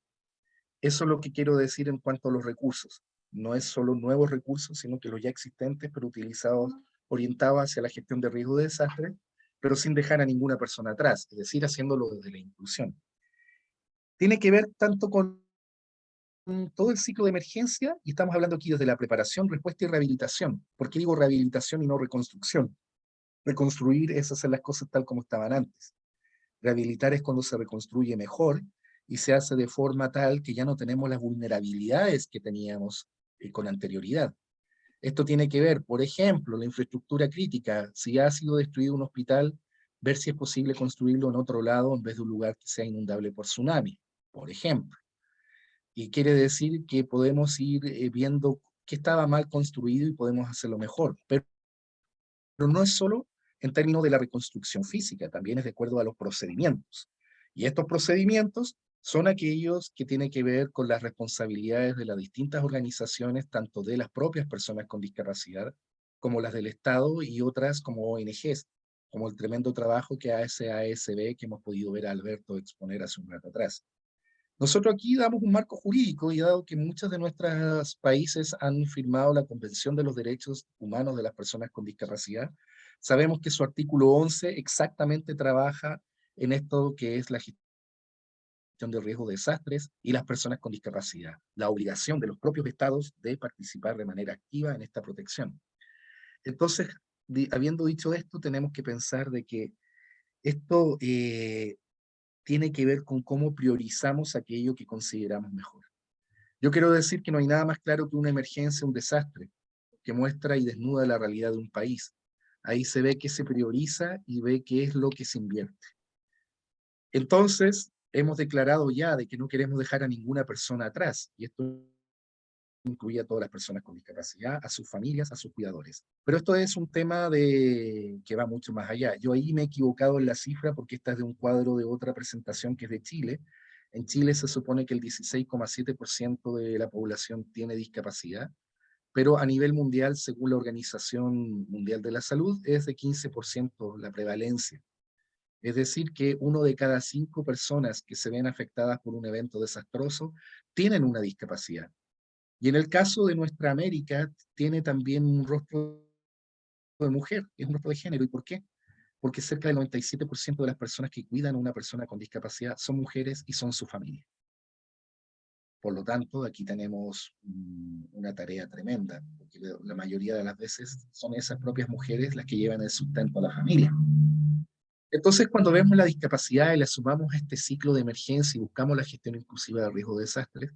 Eso es lo que quiero decir en cuanto a los recursos. No es solo nuevos recursos, sino que los ya existentes, pero utilizados, orientados hacia la gestión de riesgo de desastre, pero sin dejar a ninguna persona atrás, es decir, haciéndolo desde la inclusión. Tiene que ver tanto con todo el ciclo de emergencia, y estamos hablando aquí desde la preparación, respuesta y rehabilitación. ¿Por qué digo rehabilitación y no reconstrucción? Reconstruir es hacer las cosas tal como estaban antes. Rehabilitar es cuando se reconstruye mejor y se hace de forma tal que ya no tenemos las vulnerabilidades que teníamos con anterioridad. Esto tiene que ver, por ejemplo, la infraestructura crítica. Si ya ha sido destruido un hospital, ver si es posible construirlo en otro lado en vez de un lugar que sea inundable por tsunami, por ejemplo. Y quiere decir que podemos ir viendo qué estaba mal construido y podemos hacerlo mejor. Pero no es solo en términos de la reconstrucción física, también es de acuerdo a los procedimientos. Y estos procedimientos son aquellos que tienen que ver con las responsabilidades de las distintas organizaciones, tanto de las propias personas con discapacidad, como las del Estado y otras como ONGs, como el tremendo trabajo que hace ASB, que hemos podido ver a Alberto exponer hace un rato atrás. Nosotros aquí damos un marco jurídico y dado que muchos de nuestros países han firmado la Convención de los Derechos Humanos de las Personas con Discapacidad, sabemos que su artículo 11 exactamente trabaja en esto que es la gestión de riesgo de desastres y las personas con discapacidad, la obligación de los propios estados de participar de manera activa en esta protección. Entonces, habiendo dicho esto, tenemos que pensar de que esto tiene que ver con cómo priorizamos aquello que consideramos mejor. Yo quiero decir que no hay nada más claro que una emergencia, un desastre, que muestra y desnuda la realidad de un país. Ahí se ve qué se prioriza y ve qué es lo que se invierte. Entonces, hemos declarado ya de que no queremos dejar a ninguna persona atrás, y esto incluye a todas las personas con discapacidad, a sus familias, a sus cuidadores. Pero esto es un tema que va mucho más allá. Yo ahí me he equivocado en la cifra porque esta es de un cuadro de otra presentación que es de Chile. En Chile se supone que el 16,7% de la población tiene discapacidad, pero a nivel mundial, según la Organización Mundial de la Salud, es de 15% la prevalencia. Es decir, que 1 de cada 5 personas que se ven afectadas por un evento desastroso tienen una discapacidad. Y en el caso de nuestra América, tiene también un rostro de mujer, es un rostro de género. ¿Y por qué? Porque cerca del 97% de las personas que cuidan a una persona con discapacidad son mujeres y son su familia. Por lo tanto, aquí tenemos una tarea tremenda, porque la mayoría de las veces son esas propias mujeres las que llevan el sustento a la familia. Entonces, cuando vemos la discapacidad y la sumamos a este ciclo de emergencia y buscamos la gestión inclusiva de riesgo de desastres,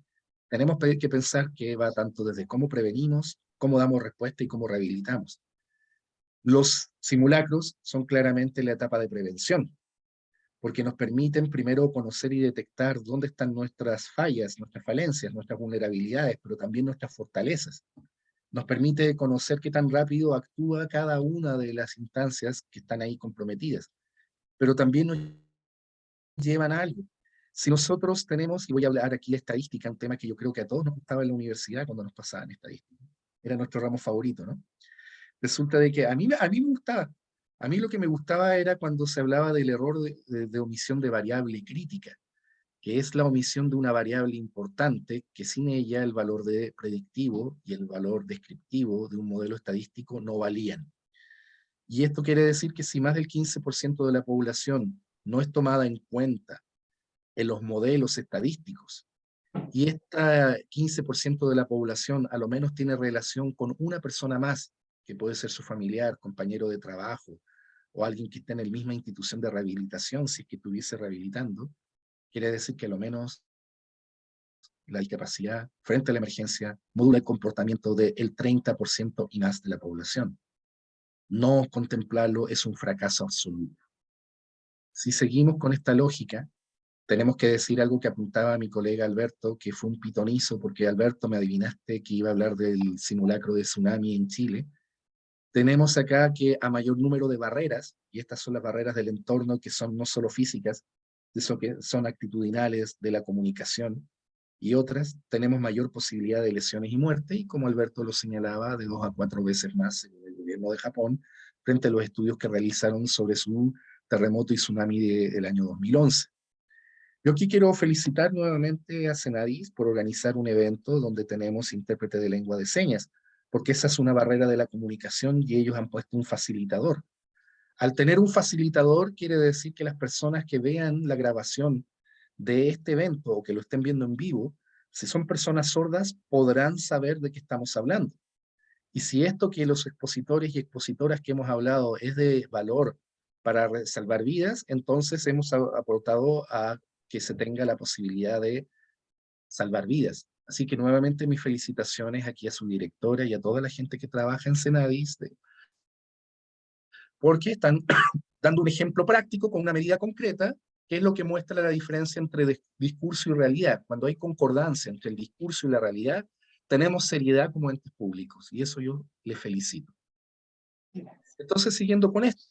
tenemos que pensar que va tanto desde cómo prevenimos, cómo damos respuesta y cómo rehabilitamos. Los simulacros son claramente la etapa de prevención, porque nos permiten primero conocer y detectar dónde están nuestras fallas, nuestras falencias, nuestras vulnerabilidades, pero también nuestras fortalezas. Nos permite conocer qué tan rápido actúa cada una de las instancias que están ahí comprometidas, pero también nos llevan a algo. Si nosotros tenemos, y voy a hablar aquí de estadística, un tema que yo creo que a todos nos gustaba en la universidad cuando nos pasaban estadística, era nuestro ramo favorito, ¿no? Resulta de que a mí me gustaba. A mí lo que me gustaba era cuando se hablaba del error de omisión de variable crítica, que es la omisión de una variable importante que sin ella el valor predictivo y el valor descriptivo de un modelo estadístico no valían. Y esto quiere decir que si más del 15% de la población no es tomada en cuenta en los modelos estadísticos, y este 15% de la población a lo menos tiene relación con una persona más, que puede ser su familiar, compañero de trabajo, o alguien que esté en la misma institución de rehabilitación, si es que estuviese rehabilitando, quiere decir que a lo menos la discapacidad frente a la emergencia modula el comportamiento del 30% y más de la población. no contemplarlo es un fracaso absoluto. Si seguimos con esta lógica, tenemos que decir algo que apuntaba mi colega Alberto, que fue un pitonizo, porque Alberto, me adivinaste que iba a hablar del simulacro de tsunami en Chile. Tenemos acá que a mayor número de barreras, y estas son las barreras del entorno que son no solo físicas, que son actitudinales, de la comunicación, y otras, tenemos mayor posibilidad de lesiones y muerte, y como Alberto lo señalaba, de 2 a 4 veces más según el gobierno de Japón, frente a los estudios que realizaron sobre su terremoto y tsunami del año 2011. Yo aquí quiero felicitar nuevamente a Senadis por organizar un evento donde tenemos intérprete de lengua de señas, porque esa es una barrera de la comunicación y ellos han puesto un facilitador. Al tener un facilitador quiere decir que las personas que vean la grabación de este evento o que lo estén viendo en vivo, si son personas sordas, podrán saber de qué estamos hablando. Y si esto que los expositores y expositoras que hemos hablado es de valor para salvar vidas, entonces hemos aportado a que se tenga la posibilidad de salvar vidas. Así que nuevamente mis felicitaciones aquí a su directora y a toda la gente que trabaja en Senadis, porque están dando un ejemplo práctico con una medida concreta, que es lo que muestra la diferencia entre discurso y realidad. Cuando hay concordancia entre el discurso y la realidad, tenemos seriedad como entes públicos, y eso yo les felicito. Entonces, siguiendo con esto,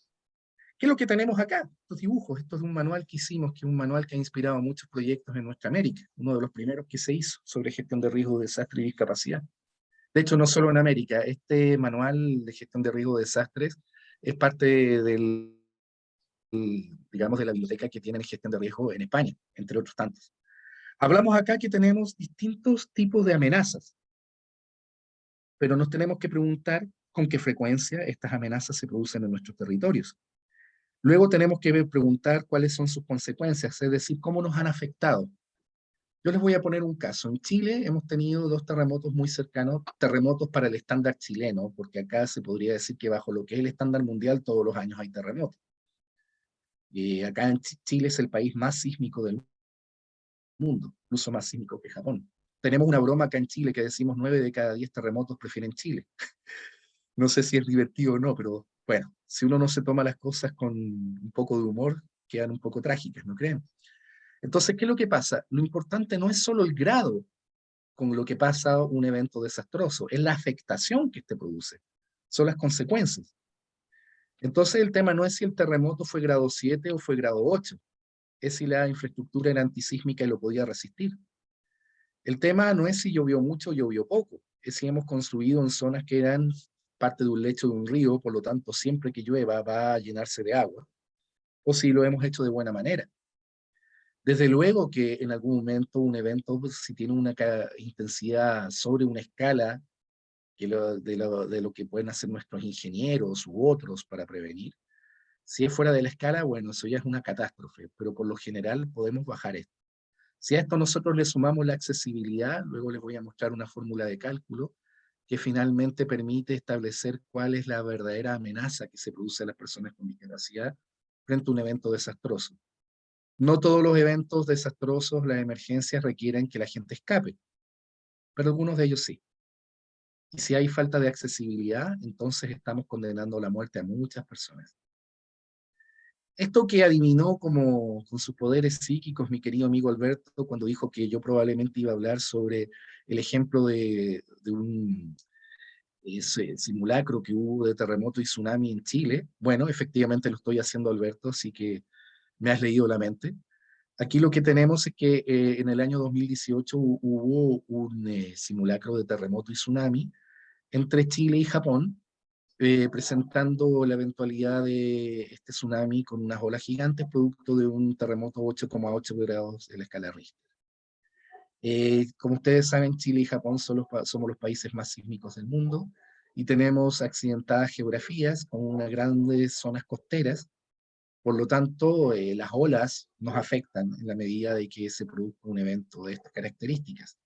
¿qué es lo que tenemos acá? Estos dibujos, esto es un manual que hicimos, que es un manual que ha inspirado a muchos proyectos en nuestra América, uno de los primeros que se hizo sobre gestión de riesgo, desastre y discapacidad. De hecho, no solo en América, este manual de gestión de riesgo de desastres es parte del, digamos, de la biblioteca que tienen gestión de riesgo en España, entre otros tantos. Hablamos acá que tenemos distintos tipos de amenazas, pero nos tenemos que preguntar con qué frecuencia estas amenazas se producen en nuestros territorios. Luego tenemos que preguntar cuáles son sus consecuencias, es decir, cómo nos han afectado. Yo les voy a poner un caso. En Chile hemos tenido 2 terremotos muy cercanos, terremotos para el estándar chileno, porque acá se podría decir que bajo lo que es el estándar mundial todos los años hay terremotos. Y acá en Chile es el país más sísmico del mundo, incluso más sísmico que Japón. Tenemos una broma acá en Chile que decimos 9 de cada 10 terremotos prefieren Chile. No sé si es divertido o no, pero bueno, si uno no se toma las cosas con un poco de humor, quedan un poco trágicas, ¿no creen? Entonces, ¿qué es lo que pasa? Lo importante no es solo el grado con lo que pasa un evento desastroso, es la afectación que este produce, son las consecuencias. Entonces, el tema no es si el terremoto fue grado 7 o fue grado 8, es si la infraestructura era antisísmica y lo podía resistir. El tema no es si llovió mucho o llovió poco, es si hemos construido en zonas que eran parte de un lecho de un río, por lo tanto, siempre que llueva va a llenarse de agua, o si lo hemos hecho de buena manera. Desde luego que en algún momento un evento, pues, si tiene una intensidad sobre una escala de lo que pueden hacer nuestros ingenieros u otros para prevenir, si es fuera de la escala, bueno, eso ya es una catástrofe, pero por lo general podemos bajar esto. Si a esto nosotros le sumamos la accesibilidad, luego les voy a mostrar una fórmula de cálculo que finalmente permite establecer cuál es la verdadera amenaza que se produce a las personas con discapacidad frente a un evento desastroso. No todos los eventos desastrosos, las emergencias requieren que la gente escape, pero algunos de ellos sí. Y si hay falta de accesibilidad, entonces estamos condenando a la muerte a muchas personas. Esto que adivinó con sus poderes psíquicos mi querido amigo Alberto cuando dijo que yo probablemente iba a hablar sobre el ejemplo de un simulacro que hubo de terremoto y tsunami en Chile, bueno, efectivamente lo estoy haciendo, Alberto, así que me has leído la mente. Aquí lo que tenemos es que en el año 2018 hubo un simulacro de terremoto y tsunami entre Chile y Japón, presentando la eventualidad de este tsunami con unas olas gigantes, producto de un terremoto 8,8 grados de la escala Richter. Como ustedes saben, Chile y Japón somos los países más sísmicos del mundo y tenemos accidentadas geografías con unas grandes zonas costeras. Por lo tanto, las olas nos afectan en la medida de que se produzca un evento de estas características.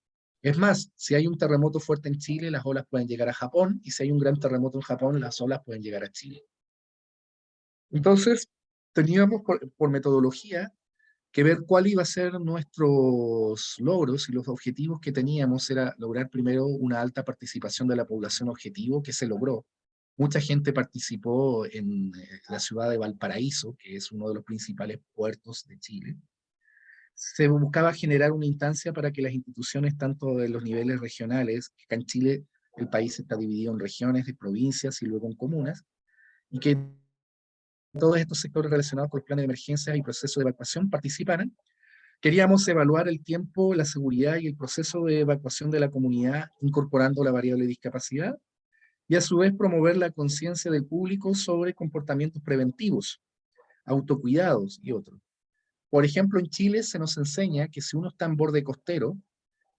Es más, si hay un terremoto fuerte en Chile, las olas pueden llegar a Japón, y si hay un gran terremoto en Japón, las olas pueden llegar a Chile. Entonces, teníamos por metodología que ver cuál iba a ser nuestros logros, y los objetivos que teníamos era lograr primero una alta participación de la población objetivo, que se logró. Mucha gente participó en la ciudad de Valparaíso, que es uno de los principales puertos de Chile. Se buscaba generar una instancia para que las instituciones, tanto de los niveles regionales, que acá en Chile el país está dividido en regiones, de provincias y luego en comunas, y que todos estos sectores relacionados con el plan de emergencia y proceso de evacuación participaran. Queríamos evaluar el tiempo, la seguridad y el proceso de evacuación de la comunidad, incorporando la variable discapacidad, y a su vez promover la conciencia del público sobre comportamientos preventivos, autocuidados y otros. Por ejemplo, en Chile se nos enseña que si uno está en borde costero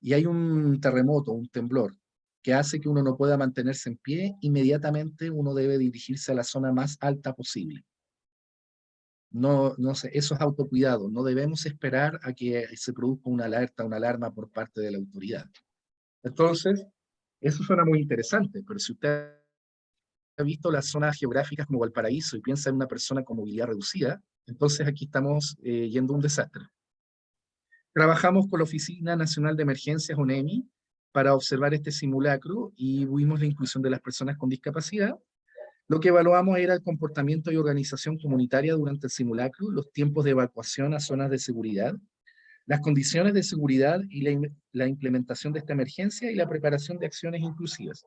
y hay un terremoto, un temblor, que hace que uno no pueda mantenerse en pie, inmediatamente uno debe dirigirse a la zona más alta posible. No sé, eso es autocuidado. No debemos esperar a que se produzca una alerta, una alarma por parte de la autoridad. Entonces, eso suena muy interesante, pero si usted ha visto las zonas geográficas como Valparaíso y piensa en una persona con movilidad reducida, entonces aquí estamos yendo a un desastre. Trabajamos con la Oficina Nacional de Emergencias, ONEMI, para observar este simulacro y vimos la inclusión de las personas con discapacidad. Lo que evaluamos era el comportamiento y organización comunitaria durante el simulacro, los tiempos de evacuación a zonas de seguridad, las condiciones de seguridad y la implementación de esta emergencia y la preparación de acciones inclusivas.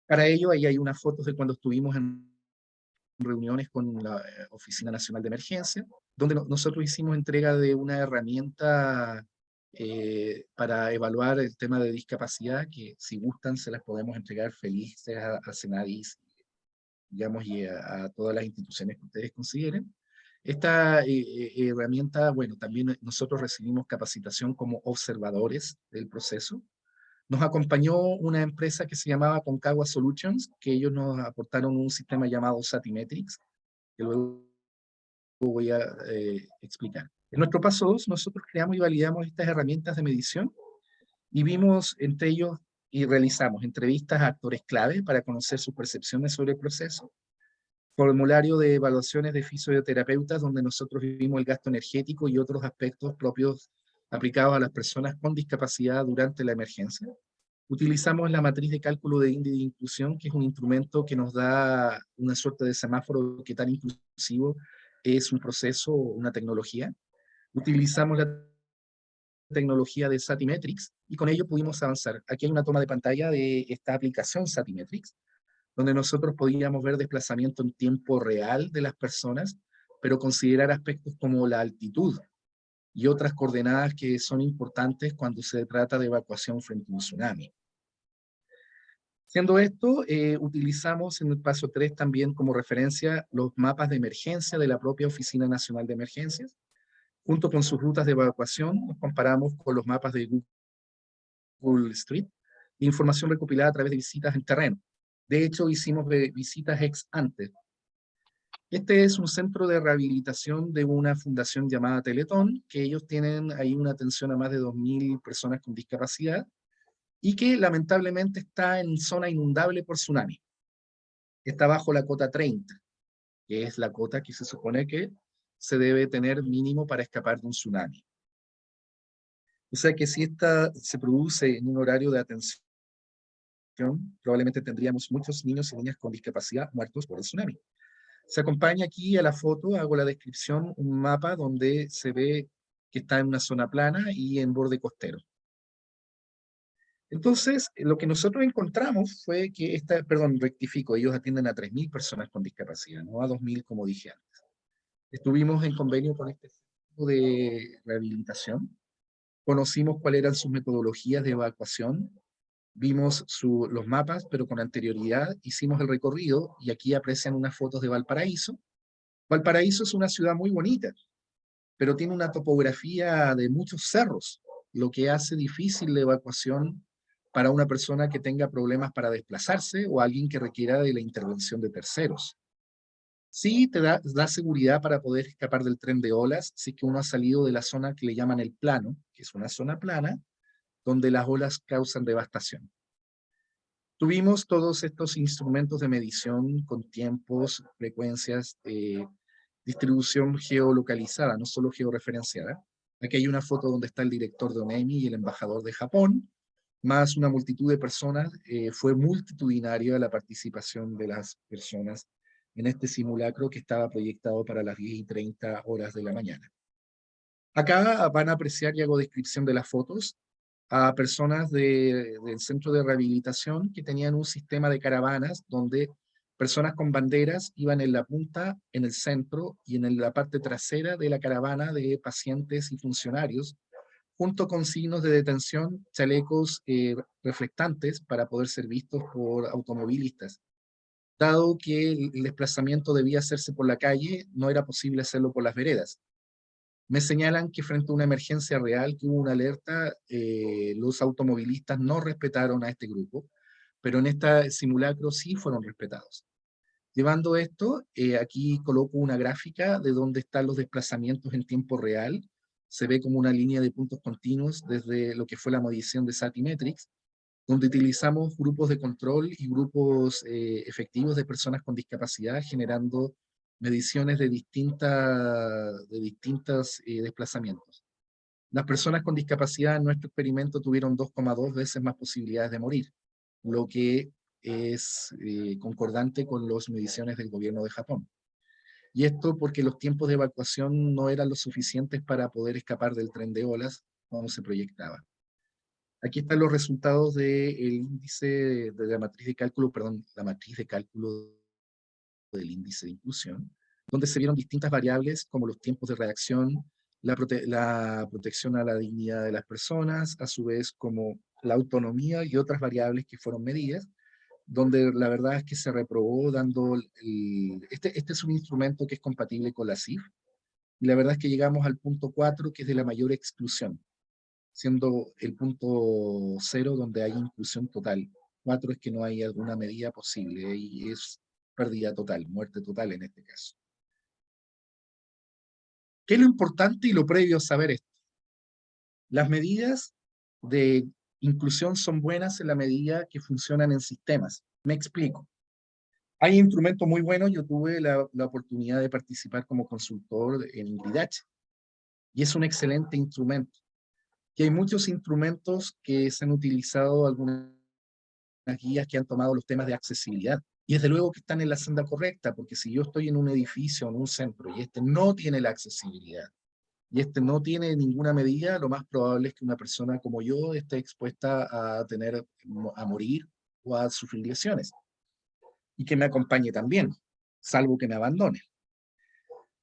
Para ello, ahí hay unas fotos de cuando estuvimos en reuniones con la Oficina Nacional de Emergencia, donde nosotros hicimos entrega de una herramienta para evaluar el tema de discapacidad, que si gustan se las podemos entregar felices a Senadis, digamos, y a todas las instituciones que ustedes consideren. Esta herramienta, bueno, también nosotros recibimos capacitación como observadores del proceso. Nos acompañó una empresa que se llamaba Concagua Solutions, que ellos nos aportaron un sistema llamado Satimetrics, que luego voy a explicar. En nuestro paso 2, nosotros creamos y validamos estas herramientas de medición y vimos entre ellos y realizamos entrevistas a actores clave para conocer sus percepciones sobre el proceso, formulario de evaluaciones de fisioterapeutas donde nosotros vimos el gasto energético y otros aspectos propios aplicados a las personas con discapacidad durante la emergencia. Utilizamos la matriz de cálculo de índice de inclusión, que es un instrumento que nos da una suerte de semáforo que tan inclusivo es un proceso o una tecnología. Utilizamos la tecnología de Satimetrics y con ello pudimos avanzar. Aquí hay una toma de pantalla de esta aplicación Satimetrics, donde nosotros podíamos ver desplazamiento en tiempo real de las personas, pero considerar aspectos como la altitud y otras coordenadas que son importantes cuando se trata de evacuación frente a un tsunami. Siendo esto, utilizamos en el paso 3 también como referencia los mapas de emergencia de la propia Oficina Nacional de Emergencias. Junto con sus rutas de evacuación, nos comparamos con los mapas de Google Street, información recopilada a través de visitas en terreno. De hecho, hicimos visitas ex ante. Este es un centro de rehabilitación de una fundación llamada Teletón, que ellos tienen ahí una atención a más de 2.000 personas con discapacidad, y que lamentablemente está en zona inundable por tsunami. Está bajo la cota 30, que es la cota que se supone que se debe tener mínimo para escapar de un tsunami. O sea que si esta se produce en un horario de atención, probablemente tendríamos muchos niños y niñas con discapacidad muertos por el tsunami. Se acompaña aquí a la foto, hago la descripción, un mapa donde se ve que está en una zona plana y en borde costero. Entonces, lo que nosotros encontramos fue que rectifico, ellos atienden a 3.000 personas con discapacidad, no a 2.000 como dije antes. Estuvimos en convenio con este centro de rehabilitación, conocimos cuáles eran sus metodologías de evacuación, vimos los mapas, pero con anterioridad hicimos el recorrido y aquí aprecian unas fotos de Valparaíso. Valparaíso es una ciudad muy bonita, pero tiene una topografía de muchos cerros, lo que hace difícil la evacuación para una persona que tenga problemas para desplazarse o alguien que requiera de la intervención de terceros. Sí te da seguridad para poder escapar del tren de olas, si que uno ha salido de la zona que le llaman el plano, que es una zona plana, donde las olas causan devastación. Tuvimos todos estos instrumentos de medición con tiempos, frecuencias, distribución geolocalizada, no solo georreferenciada. Aquí hay una foto donde está el director de ONEMI y el embajador de Japón, más una multitud de personas, fue multitudinaria la participación de las personas en este simulacro que estaba proyectado para las 10:30 de la mañana. Acá van a apreciar, y hago descripción de las fotos, a personas del centro de rehabilitación que tenían un sistema de caravanas donde personas con banderas iban en la punta, en el centro y en la parte trasera de la caravana de pacientes y funcionarios, junto con signos de detención, chalecos reflectantes para poder ser vistos por automovilistas. Dado que el desplazamiento debía hacerse por la calle, no era posible hacerlo por las veredas. Me señalan que frente a una emergencia real, que hubo una alerta, los automovilistas no respetaron a este grupo, pero en este simulacro sí fueron respetados. Llevando esto, aquí coloco una gráfica de dónde están los desplazamientos en tiempo real. Se ve como una línea de puntos continuos desde lo que fue la medición de Satimetrics, donde utilizamos grupos de control y grupos efectivos de personas con discapacidad, generando mediciones de distintos desplazamientos. Las personas con discapacidad en nuestro experimento tuvieron 2,2 veces más posibilidades de morir, lo que es concordante con las mediciones del gobierno de Japón. Y esto porque los tiempos de evacuación no eran lo suficientes para poder escapar del tren de olas como se proyectaba. Aquí están los resultados del índice de la matriz de cálculo, perdón, la matriz de cálculo del índice de inclusión, donde se vieron distintas variables como los tiempos de reacción, la protección a la dignidad de las personas, a su vez como la autonomía y otras variables que fueron medidas, donde la verdad es que se reprobó dando este es un instrumento que es compatible con la CIF, y la verdad es que llegamos al punto 4, que es de la mayor exclusión, siendo el punto 0 donde hay inclusión total. 4 es que no hay alguna medida posible y es pérdida total, muerte total en este caso. ¿Qué es lo importante y lo previo a saber esto? Las medidas de inclusión son buenas en la medida que funcionan en sistemas. Me explico. Hay instrumentos muy buenos. Yo tuve la oportunidad de participar como consultor en GRIDACH y es un excelente instrumento. Y hay muchos instrumentos que se han utilizado, algunas guías que han tomado los temas de accesibilidad. Y desde luego que están en la senda correcta, porque si yo estoy en un edificio, en un centro, y este no tiene la accesibilidad, y este no tiene ninguna medida, lo más probable es que una persona como yo esté expuesta a morir o a sufrir lesiones. Y que me acompañe también, salvo que me abandone.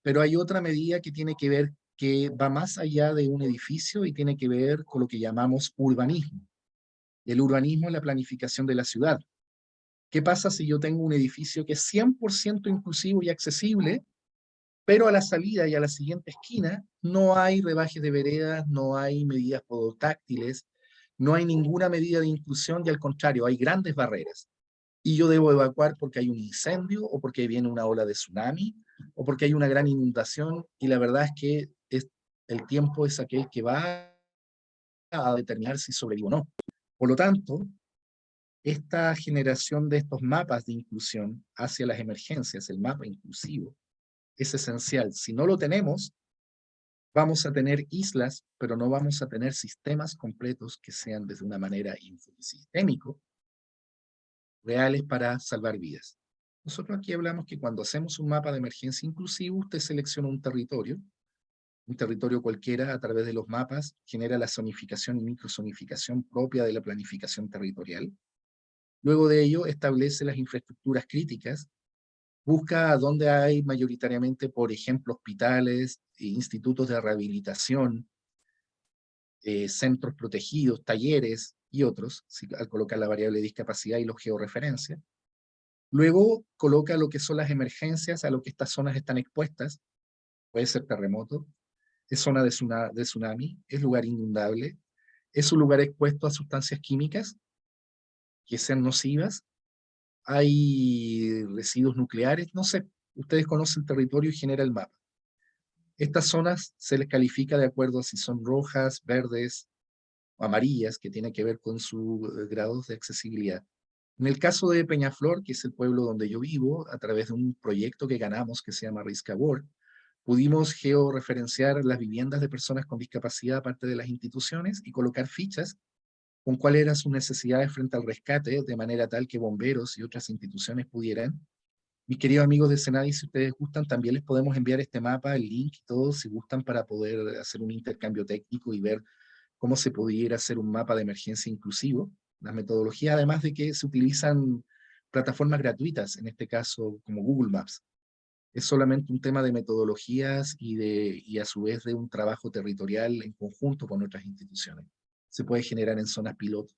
Pero hay otra medida que tiene que ver, que va más allá de un edificio y tiene que ver con lo que llamamos urbanismo. El urbanismo es la planificación de la ciudad. ¿Qué pasa si yo tengo un edificio que es 100% inclusivo y accesible, pero a la salida y a la siguiente esquina no hay rebajes de veredas, no hay medidas podotáctiles, no hay ninguna medida de inclusión y al contrario, hay grandes barreras? Y yo debo evacuar porque hay un incendio o porque viene una ola de tsunami o porque hay una gran inundación, y la verdad es que el tiempo es aquel que va a determinar si sobrevivo o no. Por lo tanto, esta generación de estos mapas de inclusión hacia las emergencias, el mapa inclusivo, es esencial. Si no lo tenemos, vamos a tener islas, pero no vamos a tener sistemas completos que sean desde una manera sistémico reales para salvar vidas. Nosotros aquí hablamos que cuando hacemos un mapa de emergencia inclusivo, usted selecciona un territorio cualquiera a través de los mapas, genera la zonificación y microzonificación propia de la planificación territorial. Luego de ello, establece las infraestructuras críticas, busca dónde hay mayoritariamente, por ejemplo, hospitales, institutos de rehabilitación, centros protegidos, talleres y otros, al colocar la variable discapacidad y los georreferencia. Luego coloca lo que son las emergencias, a lo que estas zonas están expuestas. Puede ser terremoto, es zona de tsunami, es lugar inundable, es un lugar expuesto a sustancias químicas que sean nocivas, hay residuos nucleares, no sé, ustedes conocen el territorio y genera el mapa. Estas zonas se les califica de acuerdo a si son rojas, verdes o amarillas, que tiene que ver con sus grados de accesibilidad. En el caso de Peñaflor, que es el pueblo donde yo vivo, a través de un proyecto que ganamos que se llama Risk Award, pudimos georreferenciar las viviendas de personas con discapacidad aparte de las instituciones y colocar fichas con cuáles eran sus necesidades frente al rescate, de manera tal que bomberos y otras instituciones pudieran. Mis queridos amigos de Senadi, si ustedes gustan, también les podemos enviar este mapa, el link y todo, si gustan, para poder hacer un intercambio técnico y ver cómo se pudiera hacer un mapa de emergencia inclusivo. Las metodologías, además de que se utilizan plataformas gratuitas, en este caso como Google Maps. Es solamente un tema de metodologías y a su vez de un trabajo territorial en conjunto con otras instituciones. Se puede generar en zonas piloto.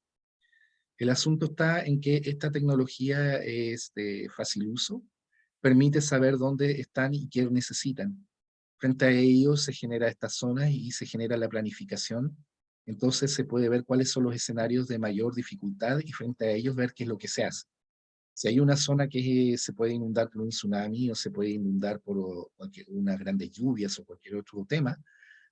El asunto está en que esta tecnología es de fácil uso, permite saber dónde están y qué necesitan. Frente a ellos se genera estas zonas y se genera la planificación. Entonces se puede ver cuáles son los escenarios de mayor dificultad y frente a ellos ver qué es lo que se hace. Si hay una zona que se puede inundar por un tsunami o se puede inundar por unas grandes lluvias o cualquier otro tema,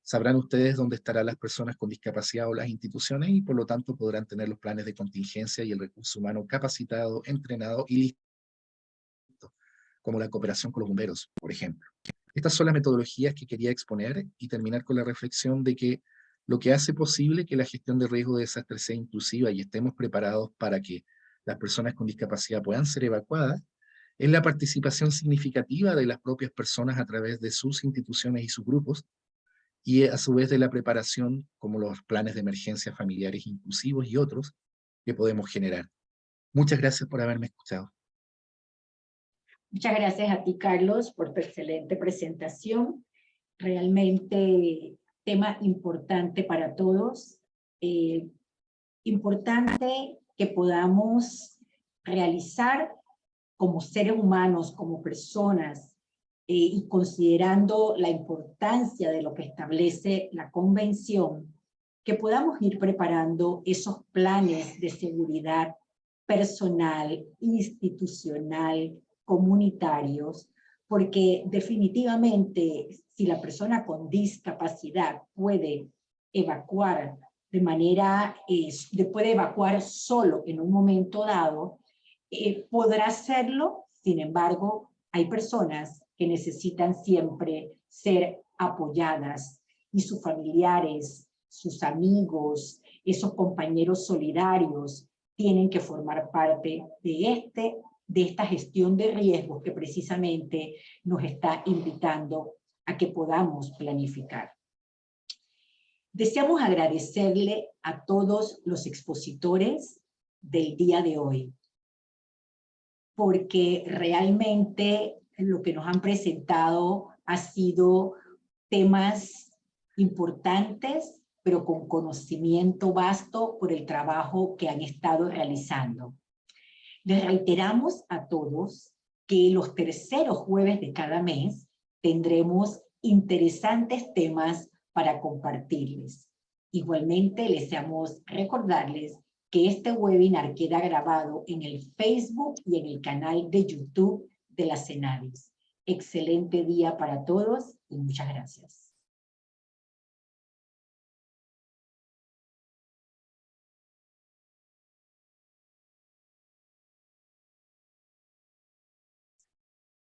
sabrán ustedes dónde estarán las personas con discapacidad o las instituciones y por lo tanto podrán tener los planes de contingencia y el recurso humano capacitado, entrenado y listo, como la cooperación con los bomberos, por ejemplo. Estas son las metodologías que quería exponer y terminar con la reflexión de que lo que hace posible que la gestión de riesgo de desastre sea inclusiva y estemos preparados para que las personas con discapacidad puedan ser evacuadas, es la participación significativa de las propias personas a través de sus instituciones y sus grupos, y a su vez de la preparación como los planes de emergencia familiares inclusivos y otros que podemos generar. Muchas gracias por haberme escuchado. Muchas gracias a ti, Carlos, por tu excelente presentación. Realmente tema importante para todos. Importante que podamos realizar como seres humanos, como personas, y considerando la importancia de lo que establece la convención, que podamos ir preparando esos planes de seguridad personal, institucional, comunitarios, porque definitivamente si la persona con discapacidad puede evacuar de manera, puede evacuar solo en un momento dado, podrá hacerlo. Sin embargo, hay personas que necesitan siempre ser apoyadas y sus familiares, sus amigos, esos compañeros solidarios tienen que formar parte de esta gestión de riesgos que precisamente nos está invitando a que podamos planificar. Deseamos agradecerle a todos los expositores del día de hoy, porque realmente lo que nos han presentado ha sido temas importantes, pero con conocimiento vasto por el trabajo que han estado realizando. Les reiteramos a todos que los terceros jueves de cada mes tendremos interesantes temas para compartirles. Igualmente, deseamos recordarles que este webinar queda grabado en el Facebook y en el canal de YouTube de la Senadis. Excelente día para todos y muchas gracias.